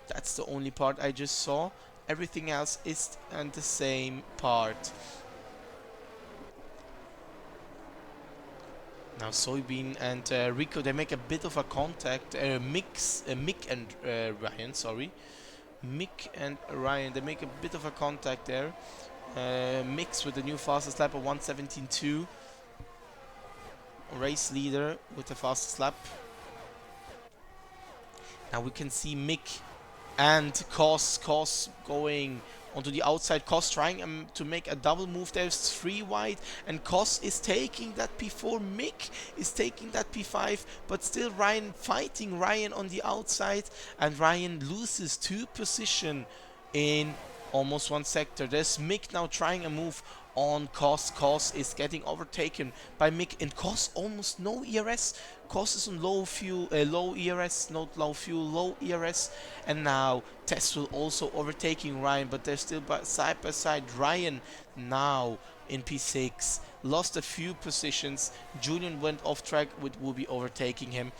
That's the only part I just saw. Everything else is on the same part. Now Soybean and Rico, they make a bit of a contact. Mick and Ryan, sorry. Mick and Ryan, they make a bit of a contact there. Mix with the new fastest lap of 1:17.2. Race leader with the fastest lap. Now we can see Mick and Cos going onto the outside. Cos trying to make a double move. There's 3 wide, and Cos is taking that P4. Mick is taking that P5, but still Ryan fighting Ryan on the outside, and Ryan loses 2 position in almost 1 sector. There's Mick now trying a move on Cos. Cos is getting overtaken by Mick, and Cos almost no ERS. Cos is on low fuel, low ERS, not low fuel, low ERS, and now Teswell also overtaking Ryan, but they're still side by side. Ryan now in P6, lost a few positions. Julian went off track with Whoopi overtaking him.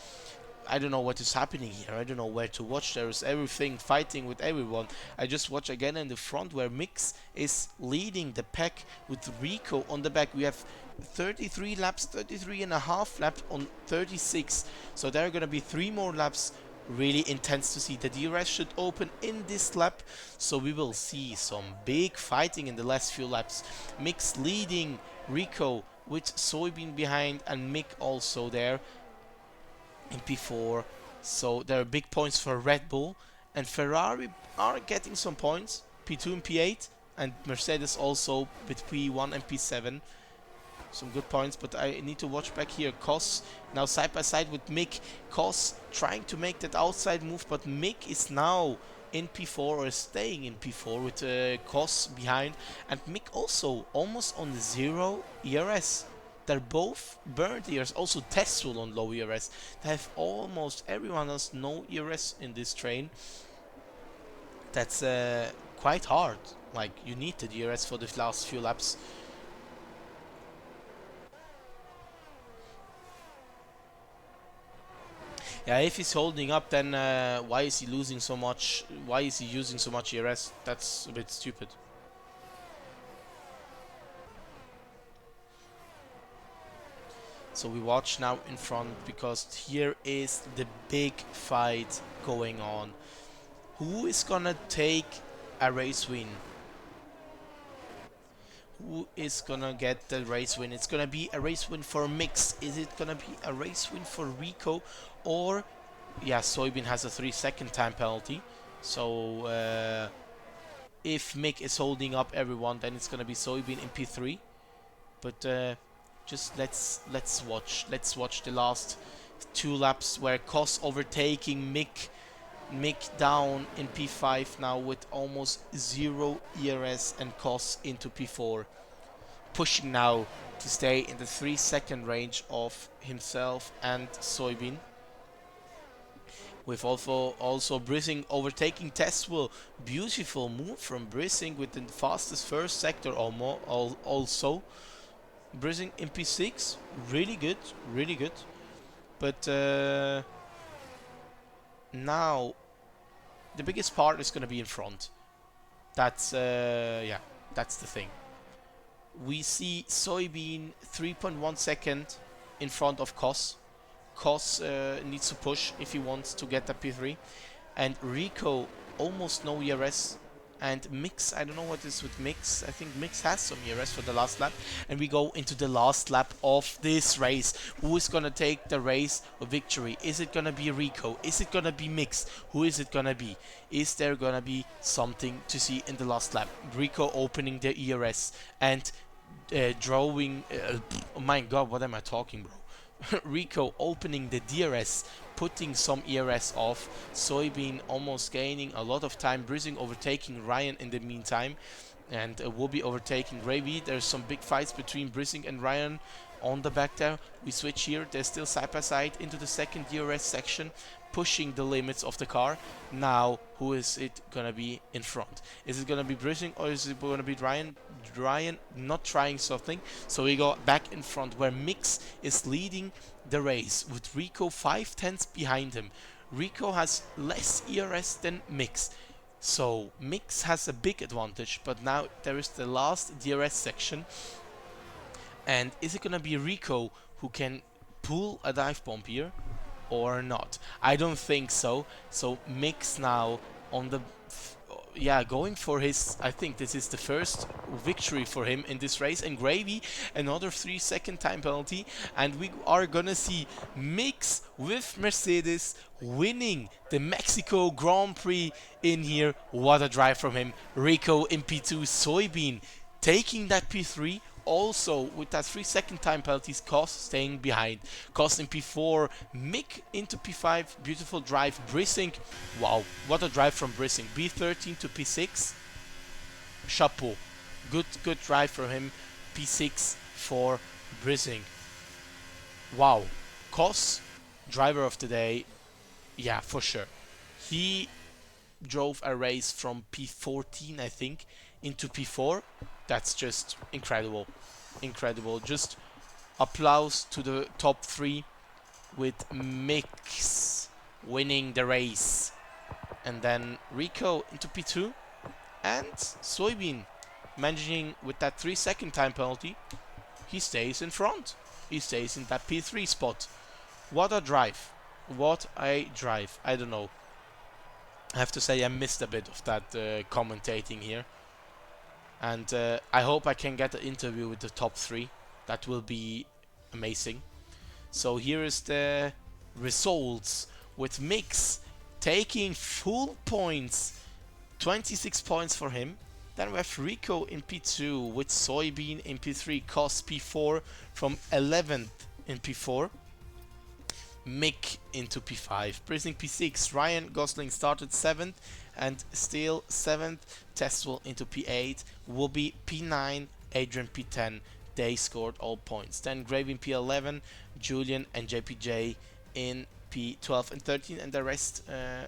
I don't know what is happening here. I don't know where to watch. There is everything fighting with everyone. I just watch again in the front where Mix is leading the pack with Rico on the back. We have 33 laps, 33 and a half laps on 36. So there are going to be 3 more laps. Really intense to see. The DRS should open in this lap. So we will see some big fighting in the last few laps. Mix leading Rico with Soybean behind, and Mick also there in P4. So there are big points for Red Bull, and Ferrari are getting some points, P2 and P8, and Mercedes also with P1 and P7. Some good points, but I need to watch back here. Cos now side by side with Mick. Cos trying to make that outside move, but Mick is now in P4, or is staying in P4 with Cos behind, and Mick also almost on 0 ERS. They're both burned ERS. Also Tesla on low ERS. They have almost everyone else no ERS in this train. That's quite hard. Like, you need the DRS for the last few laps. Yeah, if he's holding up, then why is he losing so much? Why is he using so much ERS? That's a bit stupid. So we watch now in front because here is the big fight going on. Who is gonna take a race win? Who is gonna get the race win? It's gonna be a race win for Mix. Is it gonna be a race win for Rico? Or, yeah, Soybean has a 3-second time penalty. So if Mick is holding up everyone, then it's gonna be Soybean in P3. But just let's watch the last 2 laps where Kos overtaking Mick down in P5 now with almost 0 ERS and Kos into P4, pushing now to stay in the 3-second range of himself and Soybean. With also Brissing overtaking Tesla. Beautiful move from Brissing with the fastest first sector also. Brissing in P6, really good, really good. But now the biggest part is going to be in front. That's yeah, that's the thing. We see Soybean 3.1 second in front of Kos. Kos needs to push if he wants to get the P3. And Rico almost no ERS. And Mix, I don't know what is with Mix. I think Mix has some ERS for the last lap. And we go into the last lap of this race. Who is going to take the race of victory? Is it going to be Rico? Is it going to be Mix? Who is it going to be? Is there going to be something to see in the last lap? Rico opening the ERS and drawing... oh my god, what am I talking, bro? Rico opening the DRS, putting some ERS off, Soybean almost gaining a lot of time, Brissing overtaking Ryan in the meantime, and GOVEE overtaking GOVEE. There's some big fights between Brissing and Ryan on the back there. We switch here, they're still side by side into the second DRS section, pushing the limits of the car. Now, who is it gonna be in front? Is it gonna be Brissing or is it gonna be Ryan? Ryan not trying something, so we go back in front where Mix is leading the race with Rico 5/10 behind him. Rico has less ERS than Mix, so Mix has a big advantage, but now there is the last DRS section. And is it gonna be Rico who can pull a dive bomb here or not? I don't think so. So Mix now on the going for his, I think this is the first victory for him in this race. And GOVEE another 3-second time penalty, and we are gonna see Mix with Mercedes winning the Mexico Grand Prix in here. What a drive from him. Rico in P2, Soybean taking that P3. Also, with that 3-second time penalties, Kos staying behind. Kos in P4, Mick into P5, beautiful drive. Brissing, wow, what a drive from Brissing. B13 to P6, chapeau. Good drive from him. P6 for Brissing. Wow, Kos, driver of the day, yeah, for sure. He drove a race from P14, I think, into P4. That's just incredible. Incredible. Just applause to the top 3 with Mix winning the race. And then Rico into P2 and Soybean managing with that 3-second time penalty. He stays in front. He stays in that P3 spot. What a drive. What a drive. I don't know. I have to say I missed a bit of that commentating here. And I hope I can get an interview with the top 3. That will be amazing. So here is the results with Mix taking full points. 26 points for him. Then we have Rico in P2 with Soybean in P3. Kos P4 from 11th in P4. Mick into P5. Brissing P6. Ryan Gosling started 7th and still 7th. Tesla into P8. GOVEE P9. Adrian P10. They scored all points. Then GOVEE in P11. Julian and JPJ in P12 and 13. And the rest,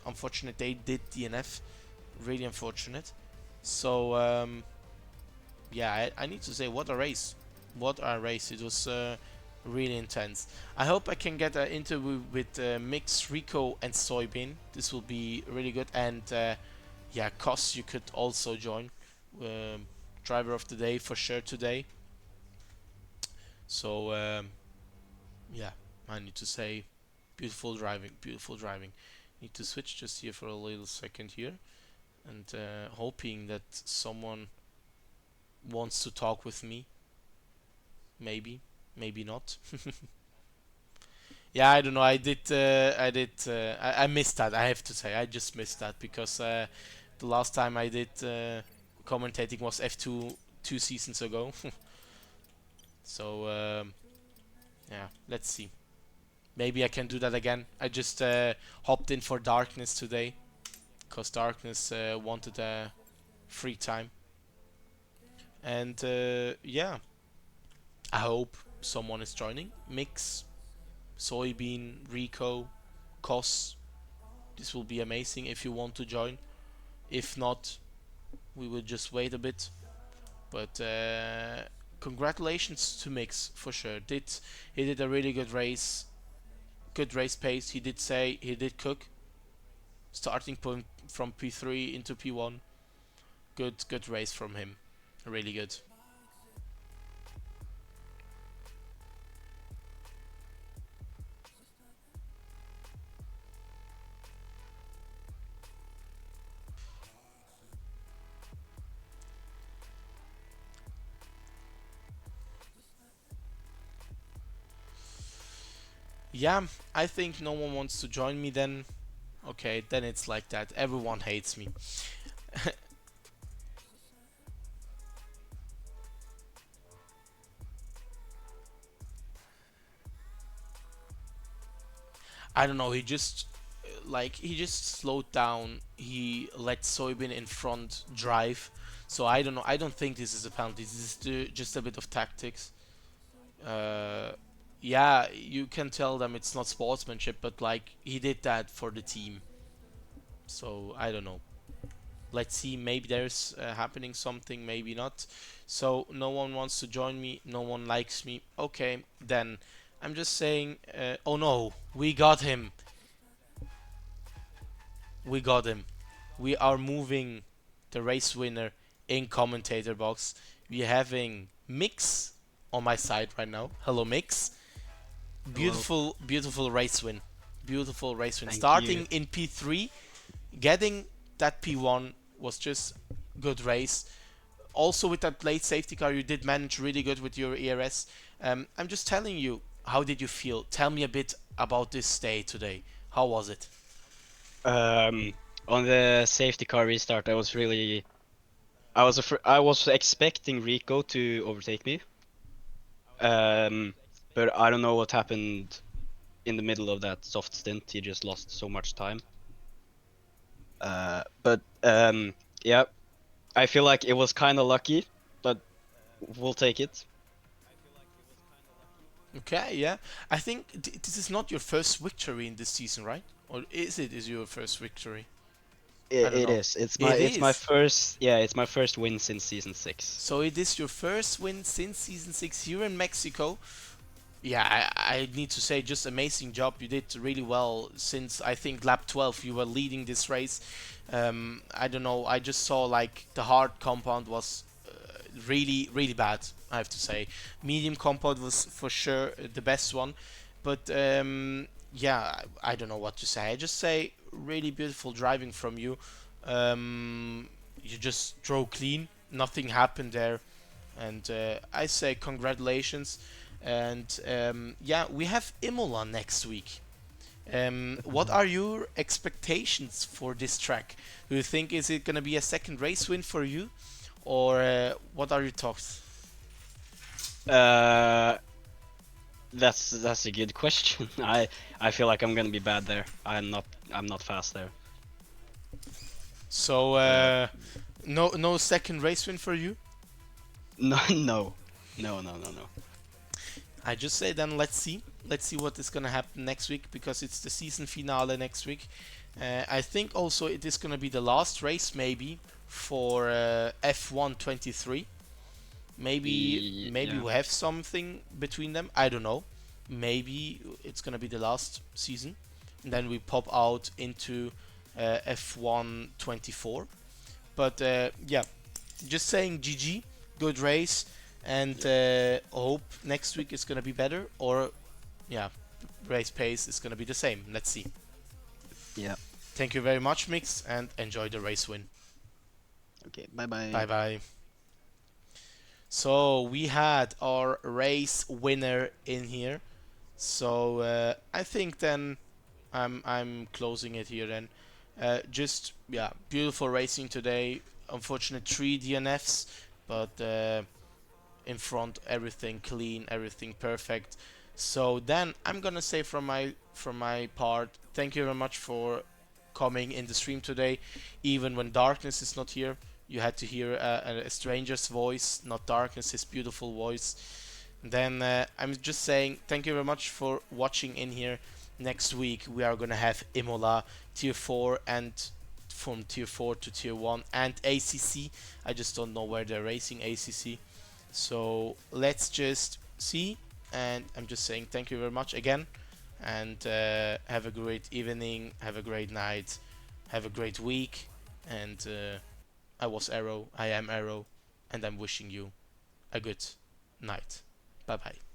unfortunate, they did DNF. Really unfortunate. So, yeah, I need to say, what a race. What a race. It was really intense. I hope I can get an interview with Mix, Rico and Soybean. This will be really good. And yeah, Kos, you could also join. Driver of the day for sure today. So yeah, I need to say beautiful driving, beautiful driving. Need to switch just here for a little second here, and hoping that someone wants to talk with me. Maybe, maybe not. Yeah, I don't know. I missed that. I have to say, I just missed that because the last time I did commentating was F2 2 seasons ago. So yeah, let's see. Maybe I can do that again. I just hopped in for Darkness today because Darkness wanted free time, and yeah, I hope someone is joining. Mix, Soybean, Rico, Kos. This will be amazing if you want to join. If not, we will just wait a bit. But congratulations to Mix for sure. He did a really good race pace. He did say he did cook, starting point from P3 into P1. Good race from him. Really good. Yeah, I think no one wants to join me then. Okay, then it's like that. Everyone hates me. I don't know. He just slowed down. He let Soybean in front drive. So I don't know. I don't think this is a penalty. This is just a bit of tactics. Uh, yeah, you can tell them it's not sportsmanship, but like he did that for the team. So I don't know. Let's see. Maybe there's happening something. Maybe not. So no one wants to join me. No one likes me. Okay, then I'm just saying. Oh no, we got him. We got him. We are moving the race winner in commentator box. We're having Mix on my side right now. Hello, Mix. Hello. Beautiful race win. Beautiful race win. Thank Starting you. in P3, getting that P1 was just good race. Also with that late safety car, you did manage really good with your ERS. I'm just telling you, how did you feel? Tell me a bit about this day today. How was it? Um, on the safety car restart, I was expecting Rico to overtake me. But I don't know what happened in the middle of that soft stint. He just lost so much time. But yeah, I feel like it was kind of lucky, but we'll take it. Okay, yeah. I think this is not your first victory in this season, right? Or is your first victory? I don't It know. is. It It's my is. first. Yeah, it's my first win since season 6. So it is your first win since season 6 here in Mexico. Yeah, I need to say, just amazing job. You did really well since I think lap 12. You were leading this race. I don't know. I just saw like the hard compound was really bad. I have to say, medium compound was for sure the best one. But yeah, I don't know what to say. I just say really beautiful driving from you. You just drove clean. Nothing happened there, and I say congratulations. And yeah, we have Imola next week. What are your expectations for this track? Do you think is it gonna be a second race win for you, or what are your thoughts? Uh, that's a good question. I feel like I'm gonna be bad there. I'm not fast there. So Uh, no second race win for you. no no. I just say then let's see what is gonna happen next week because it's the season finale next week. I think also it is gonna be the last race maybe for F1 23. Maybe Yeah. we have something between them. I don't know. Maybe it's gonna be the last season, and then we pop out into F1 24. But yeah, just saying GG, good race, and hope next week is gonna be better, or yeah, race pace is gonna be the same. Let's see. Yeah. Thank you very much, Mix, and enjoy the race win. Okay. Bye bye. Bye bye. So we had our race winner in here. So I think then I'm closing it here then. Just yeah, beautiful racing today. Unfortunate 3 DNFs, but in front everything clean, everything perfect. So then I'm gonna say from my part, thank you very much for coming in the stream today. Even when Darkness is not here, you had to hear a stranger's voice, not Darkness, his beautiful voice. Then I'm just saying thank you very much for watching in here. Next week we are gonna have Imola tier 4 and from tier 4 to tier 1 and ACC. I just don't know where they're racing ACC. So let's just see, and I'm just saying thank you very much again, and have a great evening, have a great night, have a great week, and I was Arrow, I am Arrow, and I'm wishing you a good night. Bye bye.